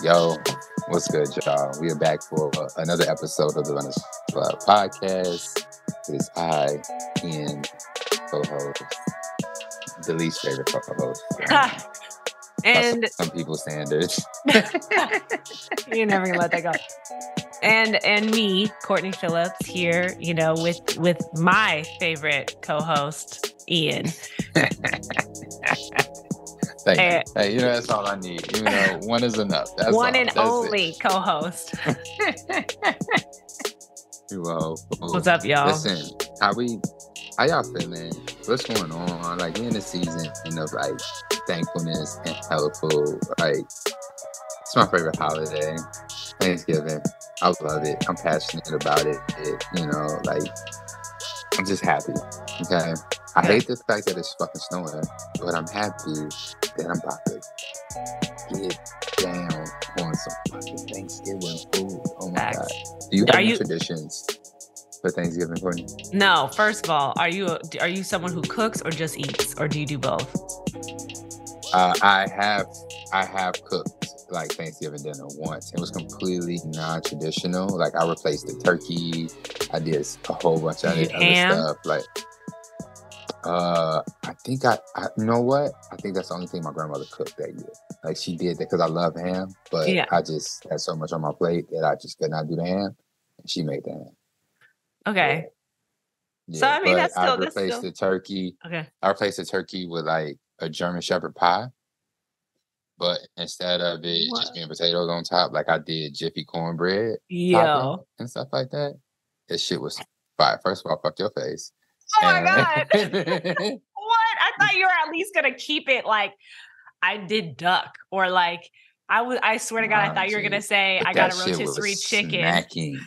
Yo, what's good, y'all? We are back for another episode of the Runners Club podcast. It is I, Ian, co-host, the least favorite co-host. And some people's standards. You're never gonna let that go. And me, Courtney Phillips, here, you know, with my favorite co-host, Ian. Thank you. Hey, you know, that's all I need. You know, one is enough. That's one all. and That's only co-host. Well, what's up, y'all? Listen, how y'all feeling? What's going on? Like, we're in the season of like thankfulness and helpful. Like, it's my favorite holiday, Thanksgiving. I love it. I'm passionate about it. You know, like, I'm just happy. Okay. I hate the fact that it's fucking snowing, but I'm happy that I'm about to get down on some fucking Thanksgiving food. Oh my God. Do you have any traditions for Thanksgiving, Courtney? No. First of all, are you someone who cooks or just eats, or do you do both? I have cooked like Thanksgiving dinner once. It was completely non-traditional. Like, I replaced the turkey. I did a whole bunch of other stuff. Like, I think you know what? I think that's the only thing my grandmother cooked that year. Like, she did that because I love ham, but I just had so much on my plate that I just could not do the ham. And she made the ham. Okay. Yeah, so I mean, that's still. I replaced the turkey. Okay. I replaced the turkey with like a German Shepherd pie, but instead of it just being potatoes on top, like I did Jiffy cornbread topping and stuff like that. This shit was fire. First of all, fuck your face. Oh my God. What? I thought you were at least gonna keep it like I did duck, or like I swear to God, I thought you were gonna say I got a rotisserie chicken. Smacking.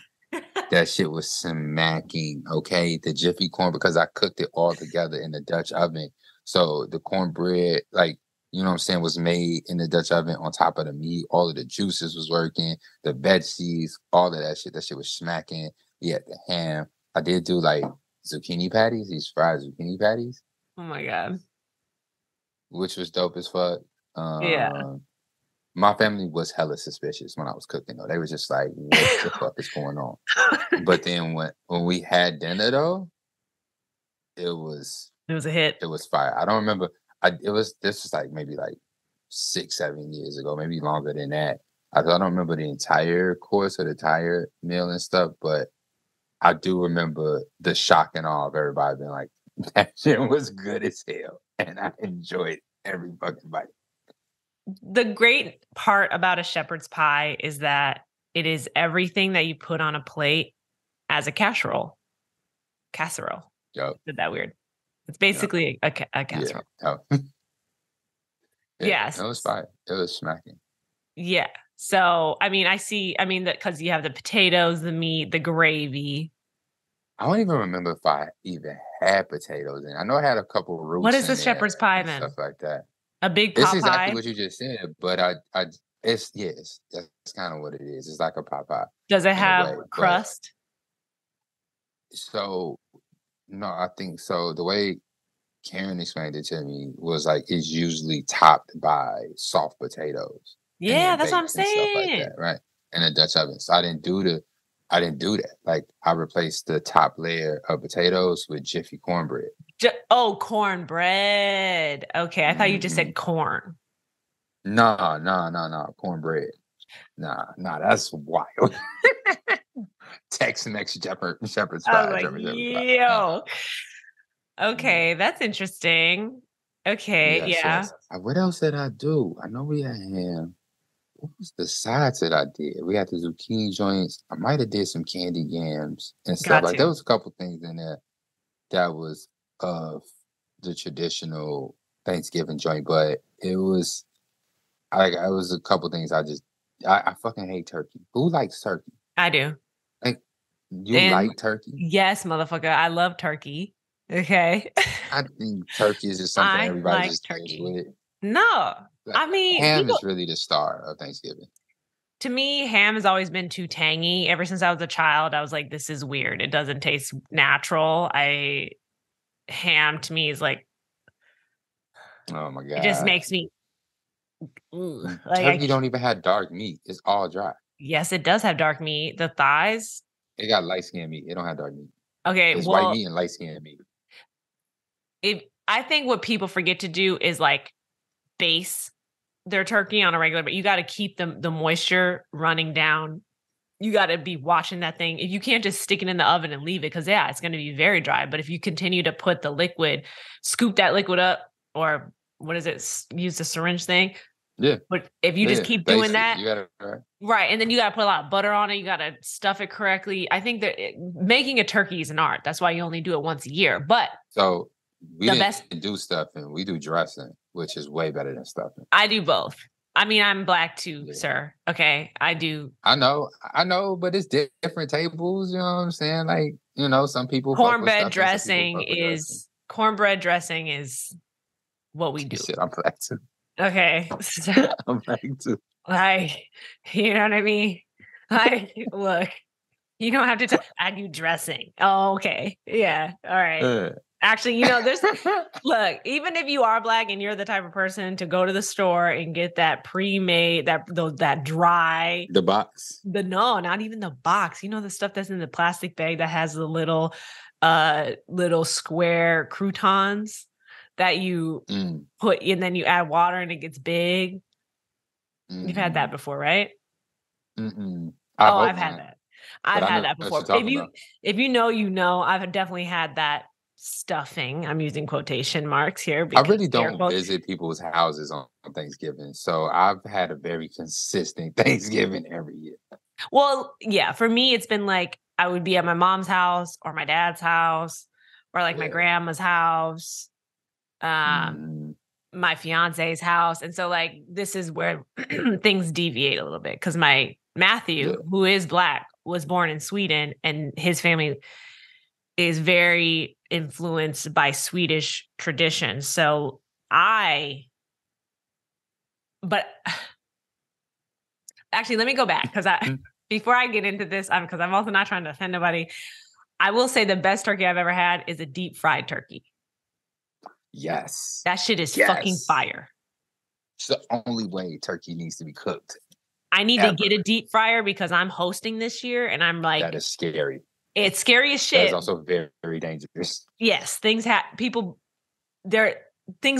That shit was smacking. Okay, the Jiffy corn, because I cooked it all together in the Dutch oven. So the cornbread, like, you know what I'm saying, was made in the Dutch oven on top of the meat. All of the juices was working, the veggies, all of that shit. That shit was smacking. We had the ham. I did do like zucchini patties, these fried zucchini patties. Oh my God. Which was dope as fuck. Yeah. My family was hella suspicious when I was cooking, though. They were just like, what the fuck is going on? But then when we had dinner, though, it was a hit. It was fire. I don't remember. This was like maybe like 6-7 years ago, maybe longer than that. I don't remember the entire course or the entire meal and stuff, but I do remember the shock and awe of everybody being like, that shit was good as hell. And I enjoyed every fucking bite. The great part about a shepherd's pie is that it is everything that you put on a plate as a casserole. Yep. Did that weird? It's basically a casserole. Yeah. Oh. Yes. It was fire. It was smacking. Yeah. So, I mean, because you have the potatoes, the meat, the gravy. I don't even remember if I even had potatoes in. I know I had a couple of roots. What is a shepherd's pie then? Stuff like that. A big pot pie? It's exactly what you just said, but that's kind of what it is. It's like a pot pie. Does it have crust? So, no, I think so. The way Karen explained it to me was like it's usually topped by soft potatoes. Yeah, that's what I'm saying. Stuff like that, right? In a Dutch oven. So I didn't do that. Like, I replaced the top layer of potatoes with Jiffy cornbread. Cornbread. Okay, I thought you just said corn. No, cornbread. Nah, that's wild. Tex-Mex shepherd's pie. Yo. Okay, that's interesting. Okay, yes. What else did I do? I know we had ham. What was the sides that I did? We had the zucchini joints. I might have did some candy yams and stuff. Like, there was a couple things in there that was of the traditional Thanksgiving joint, but it was a couple things I fucking hate turkey. Who likes turkey? I do. Like, you like turkey? Yes, motherfucker. I love turkey. Okay. I think turkey is just something everybody just deals with. No. Like, I mean, ham is really the star of Thanksgiving. To me, ham has always been too tangy. Ever since I was a child, I was like, this is weird. It doesn't taste natural. Ham to me is like Oh my It just god. makes me Turkey don't even have dark meat. It's all dry. Yes, it does have dark meat. The thighs. It got light skinned meat. It don't have dark meat. Okay, It's white well, meat and light skinned meat. if I think what people forget to do is like base their turkey on a regular, but you got to keep the moisture running down. You got to be watching that thing. If you can't just stick it in the oven and leave it, because yeah, it's going to be very dry. But if you continue to put the liquid, scoop that liquid up, or what is it? Use the syringe thing. Yeah. But if you just keep doing that, you gotta, right, and then you got to put a lot of butter on it. You got to stuff it correctly. I think that making a turkey is an art. That's why you only do it once a year. But so we didn't do stuffing. We do dressing, which is way better than stuffing. I do both. I mean, I'm black too, sir. Okay, I do. I know, but it's different tables. You know what I'm saying? Like, some people cornbread dressing is what we do. Shit, I'm black too. Okay, I'm black too. Like, you know what I mean? Like, look, you don't have to. I do dressing. Oh, okay, yeah, all right. Actually, there's look, even if you are black and you're the type of person to go to the store and get that pre-made, that dry, the box. No, not even the box. The stuff that's in the plastic bag that has the little square croutons that you put, and then you add water and it gets big. You've had that before, right? I've had that. I've had that before. If you know, I've definitely had that stuffing. I'm using quotation marks here. I really don't visit people's houses on Thanksgiving, so I've had a very consistent Thanksgiving every year. Well, yeah, for me, it's been like I would be at my mom's house or my dad's house or like my grandma's house, my fiance's house. And so like, this is where things deviate a little bit because my Matthew, who is black, was born in Sweden and his family is very influenced by Swedish traditions. So but actually, let me go back because before I get into this, because I'm also not trying to offend nobody, I will say the best turkey I've ever had is a deep fried turkey. Yes. That shit is fucking fire. It's the only way turkey needs to be cooked. I need to get a deep fryer because I'm hosting this year and I'm like... That is scary. It's scary as shit. That is also very, very dangerous. Yes. Things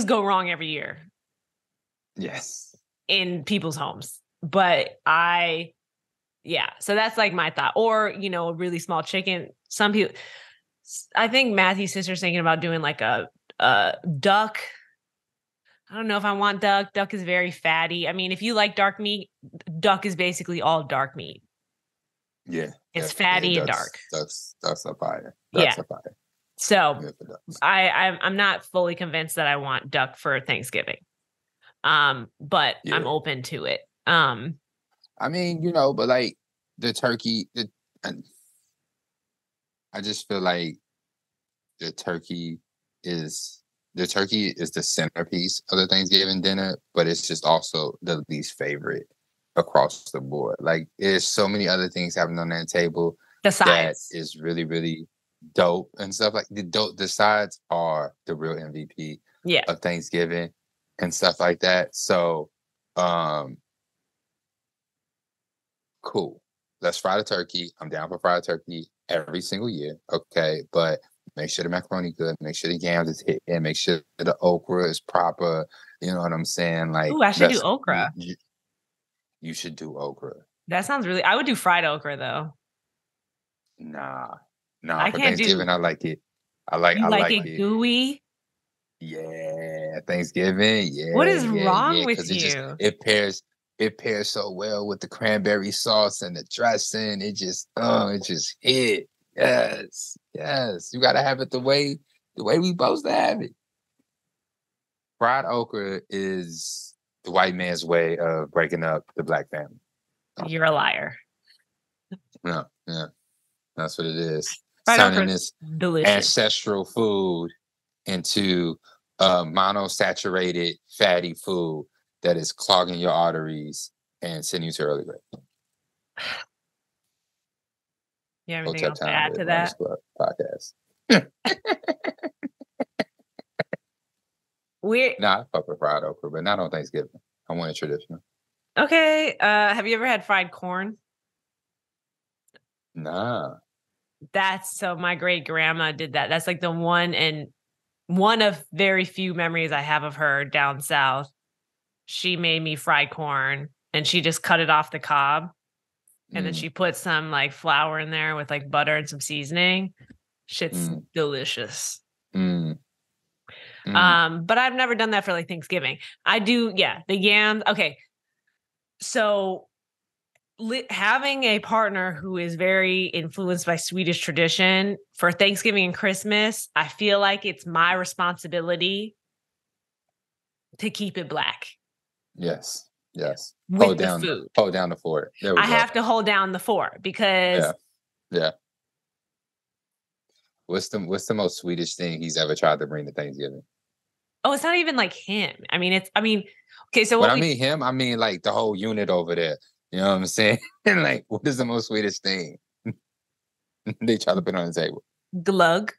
go wrong every year. Yes. In people's homes. But so that's like my thought. Or, a really small chicken. Some people, I think Matthew's sister's thinking about doing like a duck. I don't know if I want duck. Duck is very fatty. I mean, if you like dark meat, duck is basically all dark meat. Yeah. It's fatty and dark. Ducks are fire. Ducks are fire. So I'm not fully convinced that I want duck for Thanksgiving. But I'm open to it. I mean, but like the turkey, I just feel like the turkey is the centerpiece of the Thanksgiving dinner, but it's just also the least favorite across the board. Like there's so many other things happening on that table that is really, really dope and stuff. Like the sides are the real MVP of Thanksgiving and stuff like that. So cool. Let's fry the turkey. I'm down for fried turkey every single year. Okay. But make sure the macaroni good. Make sure the yams is hit. And make sure the okra is proper. You know what I'm saying? Like, I should do okra. You should do okra. That sounds really... I would do fried okra though. Nah. For Thanksgiving, I like it. I like it gooey. Yeah, Thanksgiving. Yeah. What is wrong with you? It pairs so well with the cranberry sauce and the dressing. It just hit. Yes. You gotta have it the way we supposed to have it. Fried okra is the white man's way of breaking up the black family. You're a liar. Yeah. That's what it is. Fried turning this ancestral food into monosaturated fatty food that is clogging your arteries and sending you to early grave. You have anything else to add to that? Podcast. Nah, I fuck with fried okra, but not on Thanksgiving. I want it traditional. Okay. Have you ever had fried corn? Nah. That's so my great grandma did that. That's like the one of very few memories I have of her down south. She made me fried corn and she just cut it off the cob and then Mm, she put some like flour in there with like butter and some seasoning. Shit's mm, delicious. mm, mm. But I've never done that for like Thanksgiving. I do, yeah, the yams. Okay. So having a partner who is very influenced by Swedish tradition for Thanksgiving and Christmas, I feel like it's my responsibility to keep it black Yes. Yes. with the food. Hold down the fort. There we I go. have to hold down the fort because Yeah. What's the most Swedish thing he's ever tried to bring to Thanksgiving? it's not even like him. Okay, so When I mean him, I mean like the whole unit over there. You know what I'm saying? And like, what is the most Swedish thing they try to put on the table? glug.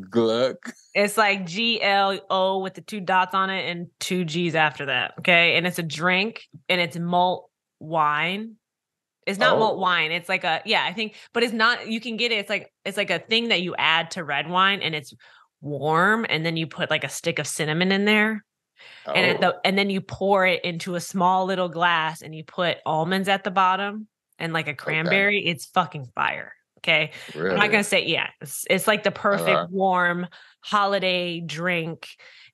Gluck. It's like GLO with the 2 dots on it and 2 G's after that. Okay. And it's a drink and it's malt wine. It's not malt wine. It's like I think, but it's not, you can get it. It's like a thing that you add to red wine and it's warm. And then you put like a stick of cinnamon in there. And then you pour it into a small little glass and you put almonds at the bottom and like a cranberry. Okay. It's fucking fire. Okay. Really? I'm not going to say, it's like the perfect warm holiday drink.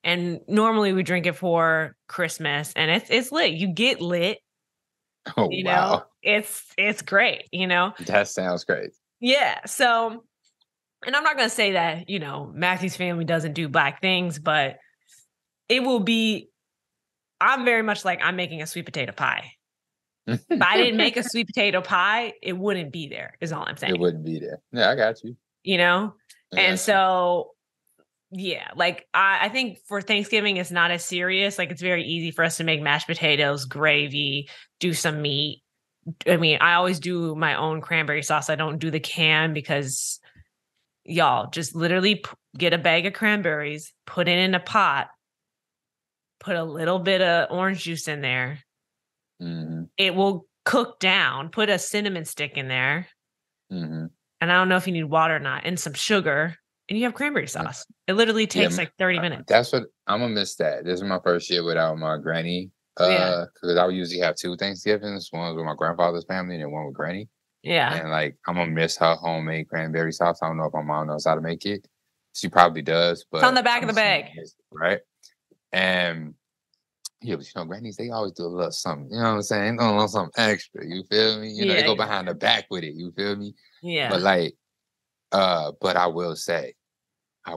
And normally we drink it for Christmas and it's lit. You get lit. Oh, you know, it's great, you know? That sounds great. Yeah. So, and I'm not going to say that, Matthew's family doesn't do black things, but I'm very much like, I'm making a sweet potato pie. If I didn't make a sweet potato pie, it wouldn't be there, is all I'm saying. It wouldn't be there. Yeah, I got you. And so, like I think for Thanksgiving, it's not as serious. Like it's very easy for us to make mashed potatoes, gravy, do some meat. I mean, I always do my own cranberry sauce. I don't do the can because y'all just literally get a bag of cranberries, put it in a pot, put a little bit of orange juice in there. Mm-hmm. It will cook down. Put a cinnamon stick in there. Mm-hmm. And I don't know if you need water or not, and some sugar, and you have cranberry sauce. It literally takes like 30 minutes. That's what I'm gonna miss. That this is my first year without my granny. Because I would usually have 2 Thanksgivings. One was with my grandfather's family, and then one with granny. Yeah. And like I'm gonna miss her homemade cranberry sauce. I don't know if my mom knows how to make it. She probably does, but it's on the back of the bag, right? And but grannies, they always do a little something. You know what I'm saying? A little something extra. You feel me? They go behind the back with it. You feel me? Yeah. But like, but I will say, I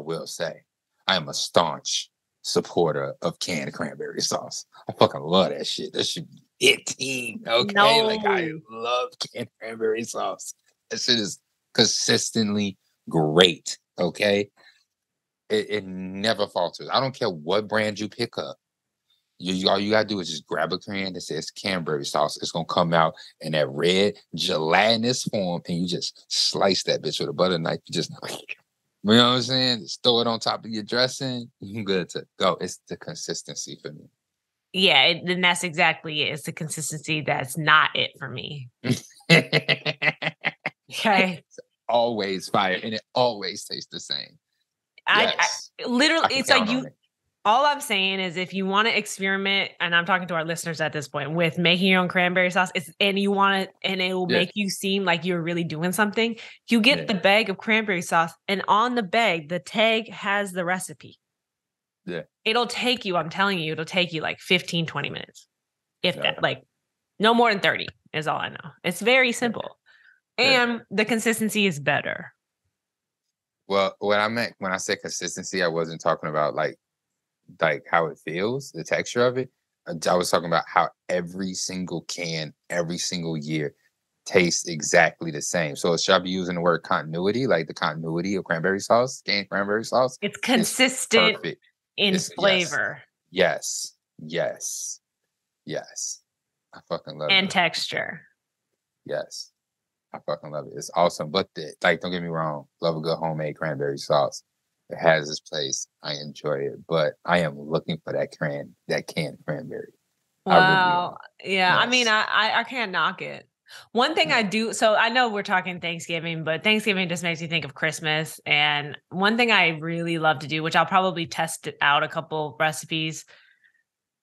am a staunch supporter of canned cranberry sauce. I fucking love that shit. That should be it, team. Okay, like I love canned cranberry sauce. That shit is consistently great. Okay, it never falters. I don't care what brand you pick up. All you gotta do is just grab a can that says cranberry sauce. It's gonna come out in that red gelatinous form, and you just slice that bitch with a butter knife. You just, you know what I'm saying? Just throw it on top of your dressing. You're good to go. It's the consistency for me. Yeah, then that's exactly it. It's the consistency that's not it for me. Okay, it's always fire, and it always tastes the same. I literally, it's like you. All I'm saying is if you want to experiment, and I'm talking to our listeners at this point, with making your own cranberry sauce, and you want to, and it will make you seem like you're really doing something, you get the bag of cranberry sauce, and on the bag, the tag has the recipe. Yeah. It'll take you, I'm telling you, it'll take you like 15, 20 minutes. If that, like no more than 30 is all I know. It's very simple. And the consistency is better. Well, what I meant when I said consistency, I wasn't talking about like how it feels, the texture of it. I was talking about how every single can, every single year tastes exactly the same. So should I be using the word continuity, like the continuity of cranberry sauce, canned cranberry sauce? It's consistent in flavor. Yes. I fucking love it. And texture. Yes. I fucking love it. It's awesome. But don't get me wrong, love a good homemade cranberry sauce. it has its place. I enjoy it, but I am looking for that canned cranberry. I really am. Yeah. I mean, Yes. I can't knock it. One thing I do, so I know we're talking Thanksgiving, but Thanksgiving just makes me think of Christmas. And one thing I really love to do, which I'll probably test it out a couple recipes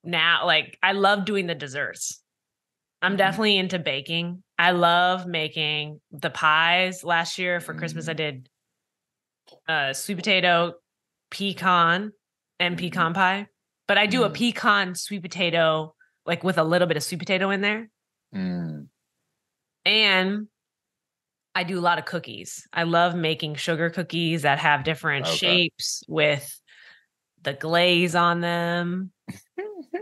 now, like I love doing the desserts. I'm definitely into baking. I love making the pies. Last year for Christmas, I did sweet potato, pecan, and pecan pie. But I do a pecan sweet potato, like with a little bit of sweet potato in there. And I do a lot of cookies. I love making sugar cookies that have different shapes with the glaze on them.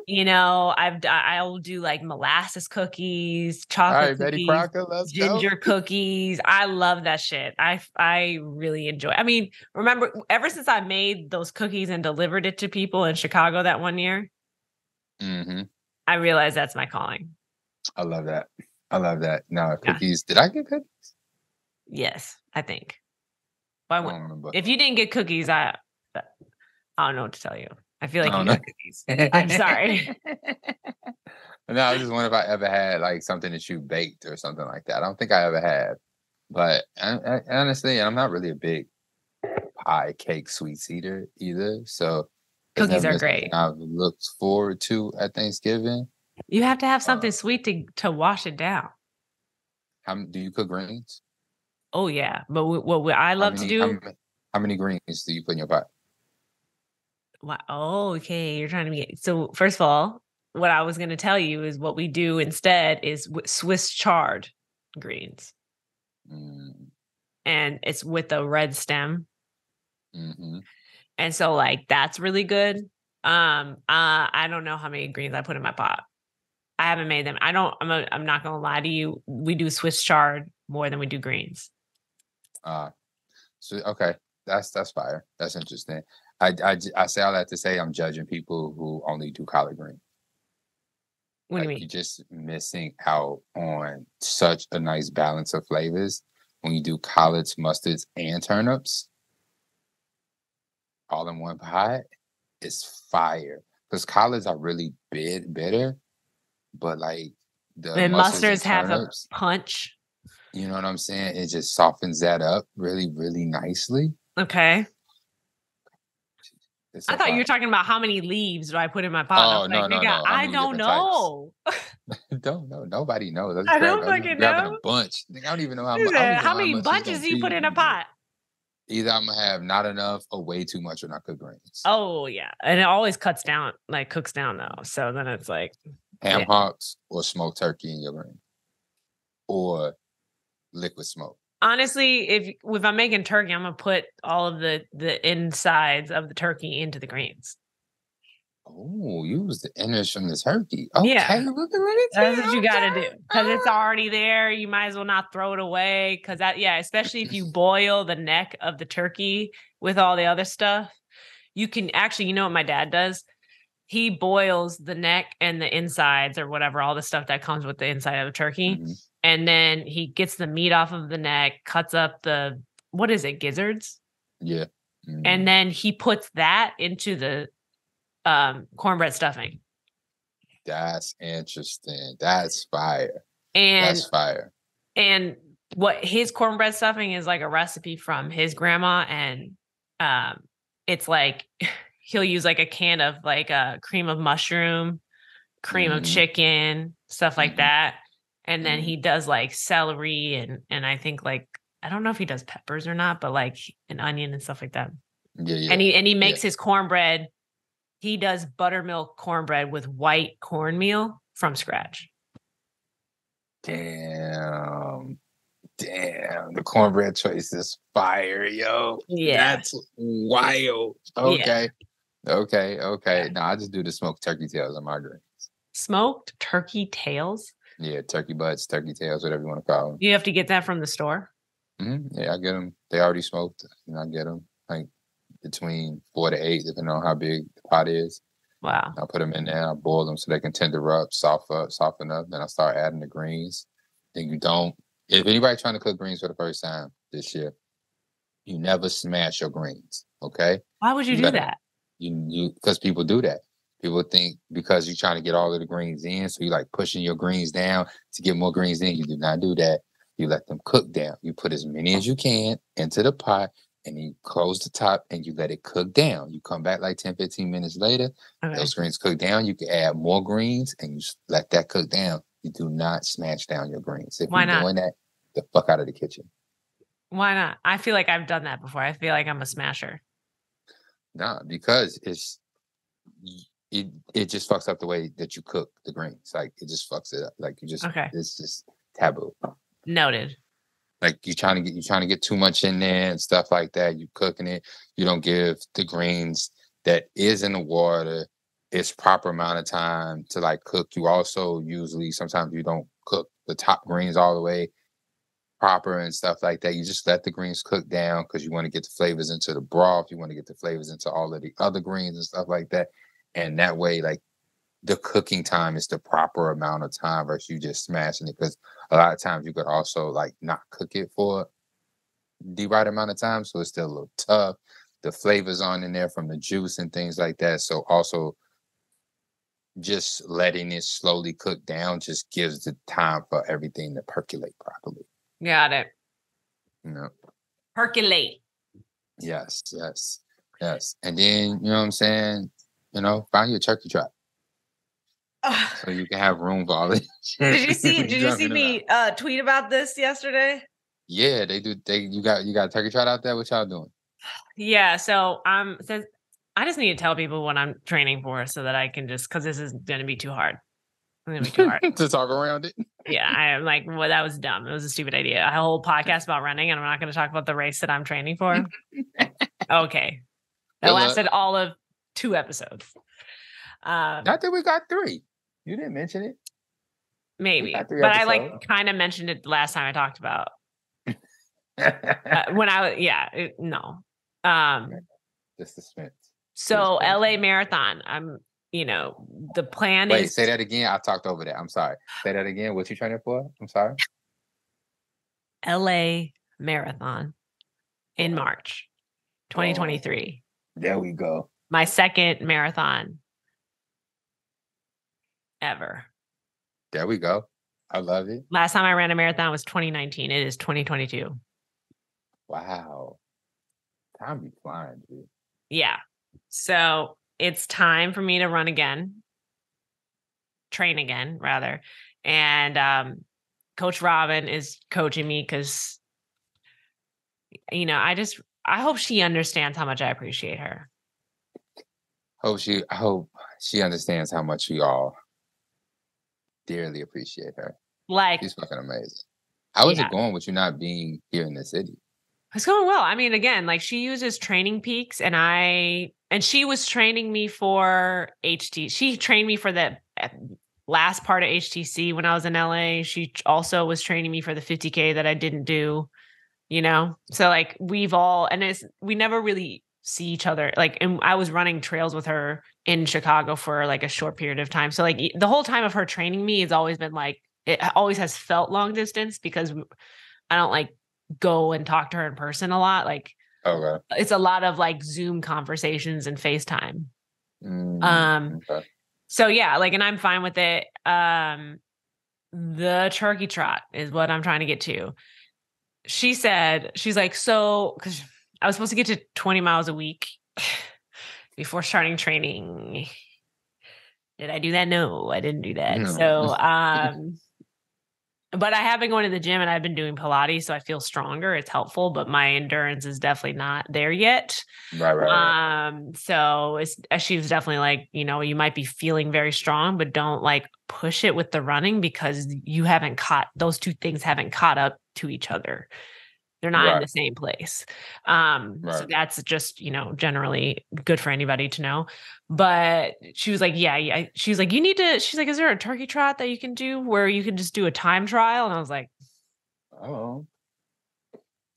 You know, I'll do like molasses cookies, chocolate Betty cookies, Crocker, let's ginger go. cookies. I love that shit. I really enjoy. I mean, remember, ever since I made those cookies and delivered it to people in Chicago that one year, I realized that's my calling. I love that. I love that. Now, cookies. Did I get cookies? Yes, I think. If you didn't get cookies, I don't know what to tell you. I feel like you got cookies. I'm sorry. No, I was just wondering if I ever had like something that you baked or something like that. I don't think I ever had. But honestly, I'm not really a big pie, cake, sweets eater either. So cookies are great. I've looked forward to at Thanksgiving. You have to have something sweet to wash it down. Do you cook greens? Oh yeah, but what I love to do. How many greens do you put in your pot? Wow. Oh, okay. You're trying to get. So first of all, what I was going to tell you is what we do instead is Swiss chard greens, and it's with a red stem. And so like that's really good. I don't know how many greens I put in my pot. I haven't made them. I'm not going to lie to you. We do Swiss chard more than we do greens. So okay, that's fire. That's interesting. I say all that to say I'm judging people who only do collard green. What do you mean? You're just missing out on such a nice balance of flavors when you do collards, mustards, and turnips all in one pot. It's fire because collards are really bitter, but like the mustards have a punch. You know what I'm saying? It just softens that up really, really nicely. Okay. I thought you were talking about how many leaves do I put in my pot. Oh, no. I don't know. Don't know. Nobody knows. I don't fucking know. Grabbing a bunch. I don't even know how many bunches do you put in a pot? Either I'm gonna have not enough or way too much when I cook greens. Oh yeah, and it always cooks down though. So then it's like ham hocks or smoked turkey in your green, or liquid smoke. Honestly, if I'm making turkey, I'm gonna put all of the insides of the turkey into the greens. Oh, use the innards from the turkey. Okay, yeah. That's what you got to do because it's already there. You might as well not throw it away because especially if you boil the neck of the turkey with all the other stuff, you can actually. You know what my dad does? He boils the neck and the insides or whatever, all the stuff that comes with the inside of the turkey. And then he gets the meat off of the neck, cuts up what is it, gizzards? Yeah. And then he puts that into the cornbread stuffing. That's interesting. That's fire. That's fire. And what his cornbread stuffing is like a recipe from his grandma. And it's like he'll use like a can of like a cream of mushroom, cream of chicken, stuff like that. And then he does like celery and I think like, I don't know if he does peppers or not, but like an onion and stuff like that. Yeah. And he makes his cornbread. He does buttermilk cornbread with white cornmeal from scratch. Damn. The cornbread choice is fire, yo. Yeah. That's wild. Okay. Yeah. Okay. No, I just do the smoked turkey tails on my greens. Smoked turkey tails? Yeah, turkey butts, turkey tails, whatever you want to call them. You have to get that from the store? Yeah, I get them. They already smoked. And I get them like between 4 to 8, depending on how big the pot is. Wow. I put them in there. I boil them so they can tender up, soften up. Then I start adding the greens. Then if anybody trying to cook greens for the first time this year, you never smash your greens. Okay. Why would you do that? Because people do that. People think because you're trying to get all of the greens in, so you like pushing your greens down to get more greens in. You do not do that. You let them cook down. You put as many as you can into the pot and you close the top and you let it cook down. You come back like 10, 15 minutes later. Okay. Those greens cook down. You can add more greens and you let that cook down. You do not smash down your greens. If you're doing that, the fuck out of the kitchen. Why not? I feel like I've done that before. I feel like I'm a smasher. Nah, because it just fucks up the way that you cook the greens. Like it just fucks it up. Like it's just taboo. Noted. Like you're trying to get too much in there and stuff like that. You cooking it. You don't give the greens that is in the water its proper amount of time to like cook. You also sometimes you don't cook the top greens all the way proper and stuff like that. You just let the greens cook down because you want to get the flavors into the broth. You want to get the flavors into all of the other greens and stuff like that. And that way, like the cooking time is the proper amount of time versus you just smashing it. Because a lot of times you could also like not cook it for the right amount of time. So it's still a little tough. The flavors on in there from the juice and things like that. So also just letting it slowly cook down just gives the time for everything to percolate properly. Got it. Percolate. Yes. And then, you know what I'm saying? Find your turkey trot. So you can have room for all this. Did you see me tweet about this yesterday? Yeah, they do. You got a turkey trot out there? What y'all doing? Yeah, so since I just need to tell people what I'm training for so that I can because this is gonna be too hard. To talk around it. Yeah, I'm like, well, that was dumb. It was a stupid idea. A whole podcast about running, and I'm not going to talk about the race that I'm training for. Okay, that lasted all of 2 episodes. Not that we got 3. You didn't mention it. Maybe, but I kind of mentioned it the last time I talked about. When I was, no. Just suspense. So LA Marathon. The plan is. Wait, say that again. I talked over that. I'm sorry. Say that again. What you training for? I'm sorry. LA Marathon in March 2023. There we go. My second marathon ever. There we go. I love it. Last time I ran a marathon was 2019. It is 2022. Wow. Time be flying, dude. Yeah. So it's time for me to run again, train again, rather. And Coach Robin is coaching me because, I hope she understands how much I appreciate her. I hope she understands how much we all dearly appreciate her. Like, she's fucking amazing. How is it going with you not being here in the city? It's going well. I mean, again, like she uses Training Peaks and she was training me for HT. She trained me for the last part of HTC when I was in LA. She also was training me for the 50K that I didn't do, So like we never really see each other. Like, and I was running trails with her in Chicago for like a short period of time. So like the whole time of her training me has always been like, it always has felt long distance because I don't like go and talk to her in person a lot. Like, okay. It's a lot of like Zoom conversations and FaceTime. Okay. So yeah, like, and I'm fine with it. The turkey trot is what I'm trying to get to. She's like, so, because I was supposed to get to 20 miles a week before starting training. Did I do that? No, I didn't do that. No. So, but I have been going to the gym and I've been doing Pilates, so I feel stronger. It's helpful, but my endurance is definitely not there yet. Right. So she was definitely like, you might be feeling very strong, but don't like push it with the running because those two things haven't caught up to each other. They're not in the same place. So that's just, generally good for anybody to know. But she was like, yeah. She was like, she's like, is there a turkey trot that you can do where you can just do a time trial? And I was like, oh,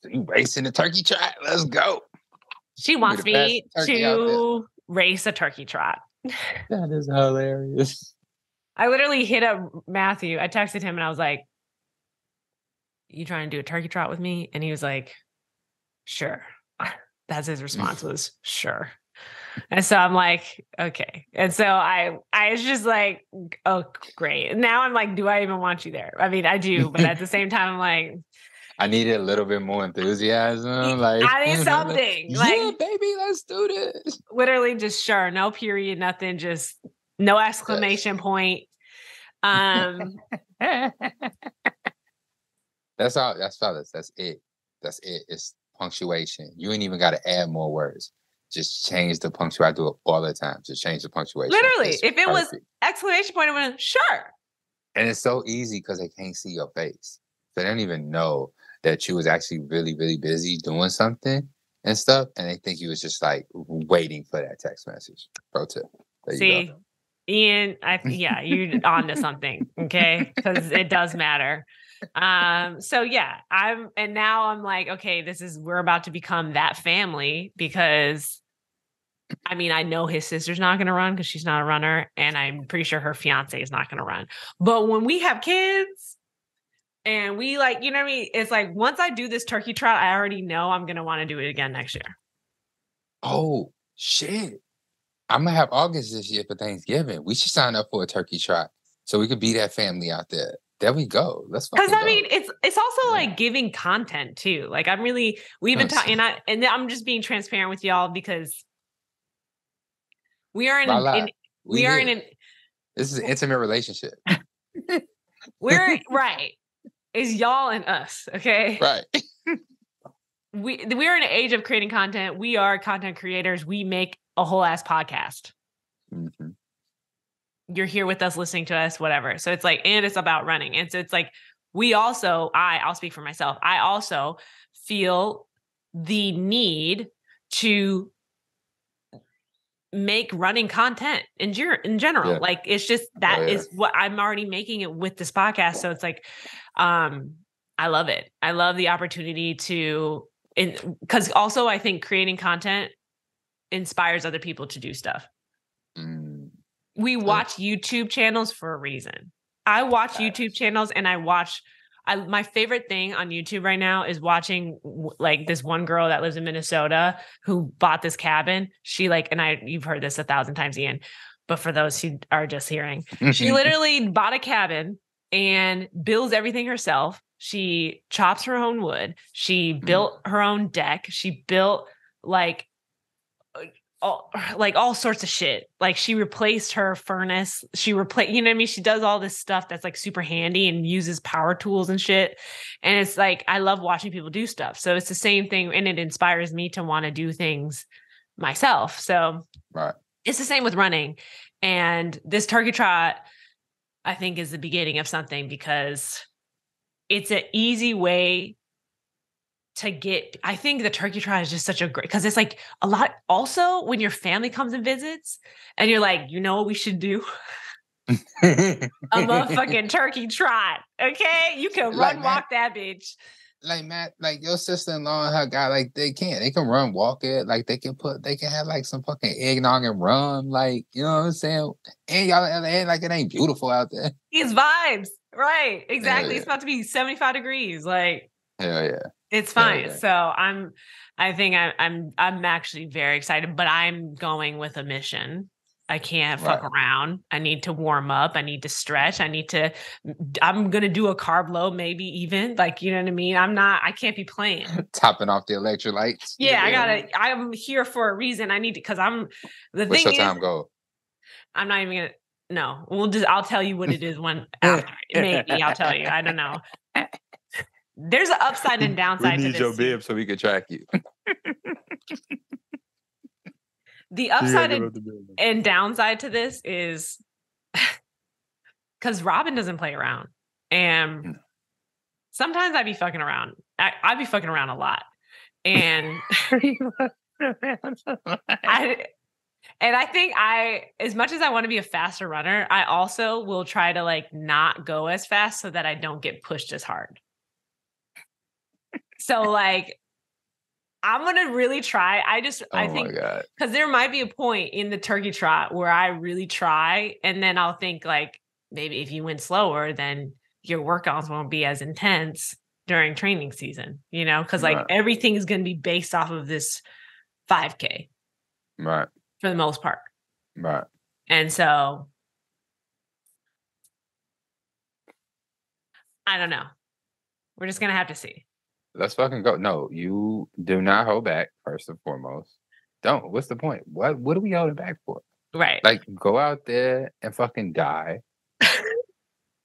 so you racing the turkey trot? Let's go. She wants me to race a turkey trot. That is hilarious. I literally hit up Matthew. I texted him and I was like, you trying to do a turkey trot with me? And he was like, sure. That's his response was, sure. And so I'm like, okay. And so I was just like, oh, great. Now I'm like, do I even want you there? I mean, I do, but at the same time, I'm like, I needed a little bit more enthusiasm. Like, I need something. yeah, Like, baby, let's do this. literally just sure, no period, nothing, just no exclamation point. That's all. That's fellas. That's it. That's it. It's punctuation. You ain't even got to add more words. Just change the punctuation. I do it all the time. Just change the punctuation. Literally, it's if it perfect. was exclamation point, I would have sure. And it's so easy because they can't see your face. So they don't even know that you was actually really, really busy doing something and stuff. And they think you was just like waiting for that text message. Pro tip. There you go. Ian, you're on to something, okay? Because it does matter. So yeah, now I'm like, okay, we're about to become that family because I mean, I know his sister's not going to run because she's not a runner, and I'm pretty sure her fiance is not going to run. But when we have kids and we like, you know what I mean? It's like, once I do this turkey trot, I already know I'm going to want to do it again next year. Oh, shit. I'm going to have August this year for Thanksgiving. We should sign up for a turkey trot so we could be that family out there. There we go. Let's fucking go. Because I mean, it's also like giving content too. Like we've been talking, and I'm just being transparent with y'all because we are in this is an intimate relationship. We're right. It's y'all and us, okay? Right. We're in an age of creating content. We are content creators. We make a whole ass podcast. Mm-hmm. You're here with us, listening to us, whatever. So it's like, and it's about running. And so it's like, I'll speak for myself. I also feel the need to make running content in general. Yeah. Like, it's just, is what I'm already making it with this podcast. So it's like, I love it. I love the opportunity because also I think creating content inspires other people to do stuff. We watch YouTube channels for a reason. I watch YouTube channels and my favorite thing on YouTube right now is watching like this one girl that lives in Minnesota who bought this cabin. She you've heard this 1,000 times, Ian, but for those who are just hearing, she literally bought a cabin and builds everything herself. She chops her own wood. She built her own deck. She built all sorts of shit. Like, she replaced her furnace. She replaced, you know what I mean? She does all this stuff that's like super handy and uses power tools and shit. And it's like, I love watching people do stuff. So it's the same thing. And it inspires me to want to do things myself. So It's the same with running. And this turkey trot, I think, is the beginning of something because it's an easy way I think the turkey trot is just such a great, because it's like a lot. Also, when your family comes and visits and you're like, you know what we should do? A motherfucking turkey trot. Okay. You can walk that bitch. Like, Matt, like your sister-in-law and her guy, like they can run, walk it. Like they can have like some fucking eggnog and rum. Like, you know what I'm saying? And y'all at the end, like, it ain't beautiful out there. It's vibes. Right. Exactly. It's about to be 75 degrees. Like, hell yeah. It's fine. So I'm actually very excited, but I'm going with a mission. I can't fuck around. I need to warm up. I need to stretch. I'm going to do a carb load, maybe even, like, you know what I mean? I can't be playing. Topping off the electrolytes. Yeah, I'm here for a reason. I need to, because what's your time goal? I'm not even going to, no, I'll tell you what it is when after. Maybe I'll tell you. I don't know. There's an upside and downside to this. We need your bib so we can track you. The upside and downside to this is because Robin doesn't play around. And sometimes I be fucking around. I be fucking around a lot. And I think as much as I want to be a faster runner, I also will try to like not go as fast so that I don't get pushed as hard. So like, I'm going to really try. I think because there might be a point in the turkey trot where I really try. And then I'll think like, maybe if you went slower, then your workouts won't be as intense during training season, you know? Cause like everything is going to be based off of this 5K. Right. For the most part. Right. And so I don't know. We're just gonna have to see. Let's fucking go. No, you do not hold back, first and foremost. Don't. What's the point? What are we holding back for? Right. Like, go out there and fucking die.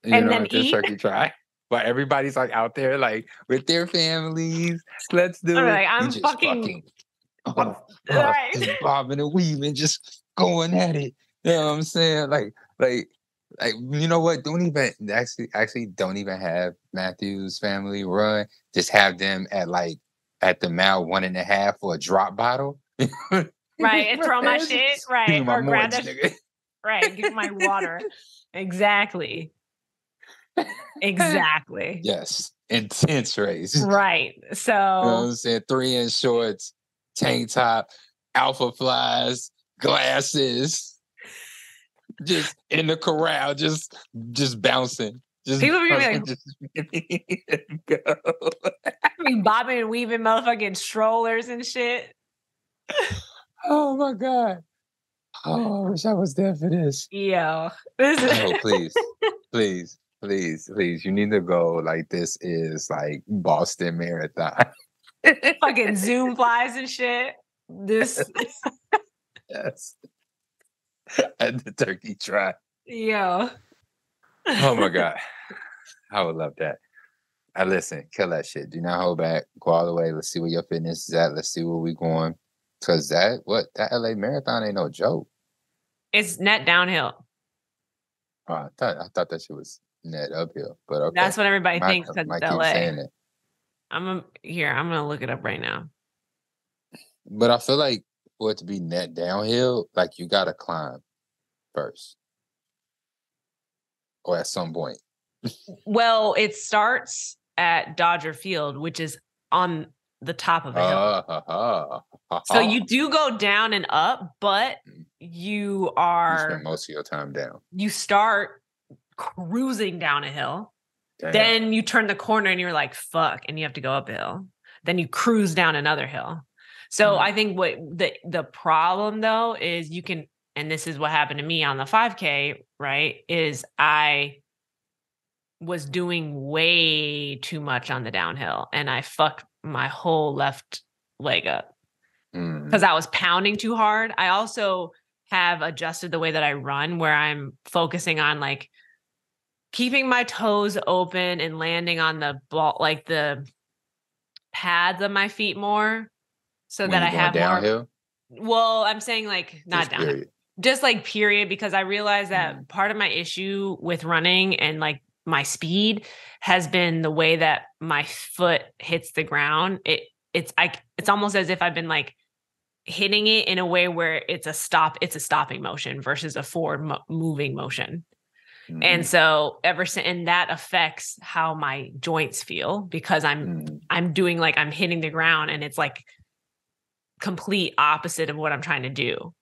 And then eat. Turkey try. But everybody's like out there, like with their families. Let's do it. Like, I'm just fucking right. just bobbing and weaving, just going at it. You know what I'm saying? Like, you know what? Don't even don't even have Matthew's family run. Just have them at the mile 1.5 for a drop bottle. Right. And throw my shit. Right. Give me my or grab nigga. Right. Give my water. Exactly. Exactly. Yes. Intense race. Right. So you know what I'm saying? 3-inch shorts, tank top, alpha flies, glasses. Just in the corral, just bouncing. Just people be like, bobbing and weaving motherfucking strollers and shit. Oh my God. Oh, I wish I was there for this. Yo. Oh, please. Please. You need to go. Like, this is like Boston Marathon. Fucking Zoom flies and shit. This. Yes. At the turkey trot. Yo. Oh my God. I would love that. Listen, kill that shit. Do not hold back. Go all the way. Let's see where your fitness is at. Let's see where we going. Cause that LA Marathon ain't no joke. It's net downhill. Oh, I thought that shit was net uphill. But okay. That's what everybody thinks because it's LA. Saying it. I'm gonna look it up right now. But I feel like for it to be net downhill, like you gotta climb first. Or at some point. Well, it starts at Dodger Field, which is on the top of a hill. So you do go down and up, but you spend most of your time down. You start cruising down a hill. Damn. Then you turn the corner and you're like, fuck, and you have to go uphill. Then you cruise down another hill. So I think what the problem though is you can, and this is what happened to me on the 5K, right? Is I was doing way too much on the downhill and I fucked my whole left leg up because I was pounding too hard. I also have adjusted the way that I run where I'm focusing on like keeping my toes open and landing on the ball, like the pads of my feet more so that I have downhill? More. Well, I'm saying like not downhill, just like period, because I realized that part of my issue with running and like my speed has been the way that my foot hits the ground. It's almost as if I've been like hitting it in a way where it's a stopping motion versus a forward moving motion. And so and that affects how my joints feel because I'm doing like I'm hitting the ground and it's like complete opposite of what I'm trying to do.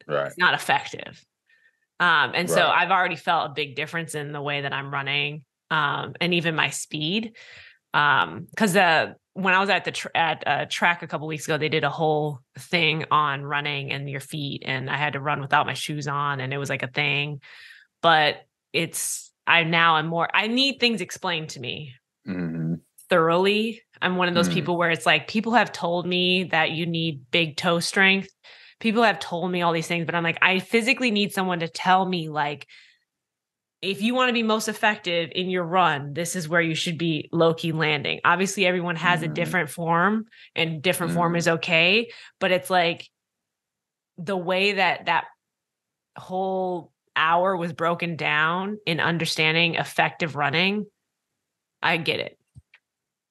Right. It's not effective. So I've already felt a big difference in the way that I'm running, and even my speed. Because when I was at the track a couple weeks ago, they did a whole thing on running and your feet, and I had to run without my shoes on, and it was like a thing. But I need things explained to me thoroughly. I'm one of those people where it's like people have told me that you need big toe strength. People have told me all these things, but I'm like, I physically need someone to tell me, like, if you want to be most effective in your run, this is where you should be low-key landing. Obviously, everyone has a different form, and different form is okay. But it's like the way that whole hour was broken down in understanding effective running, I get it.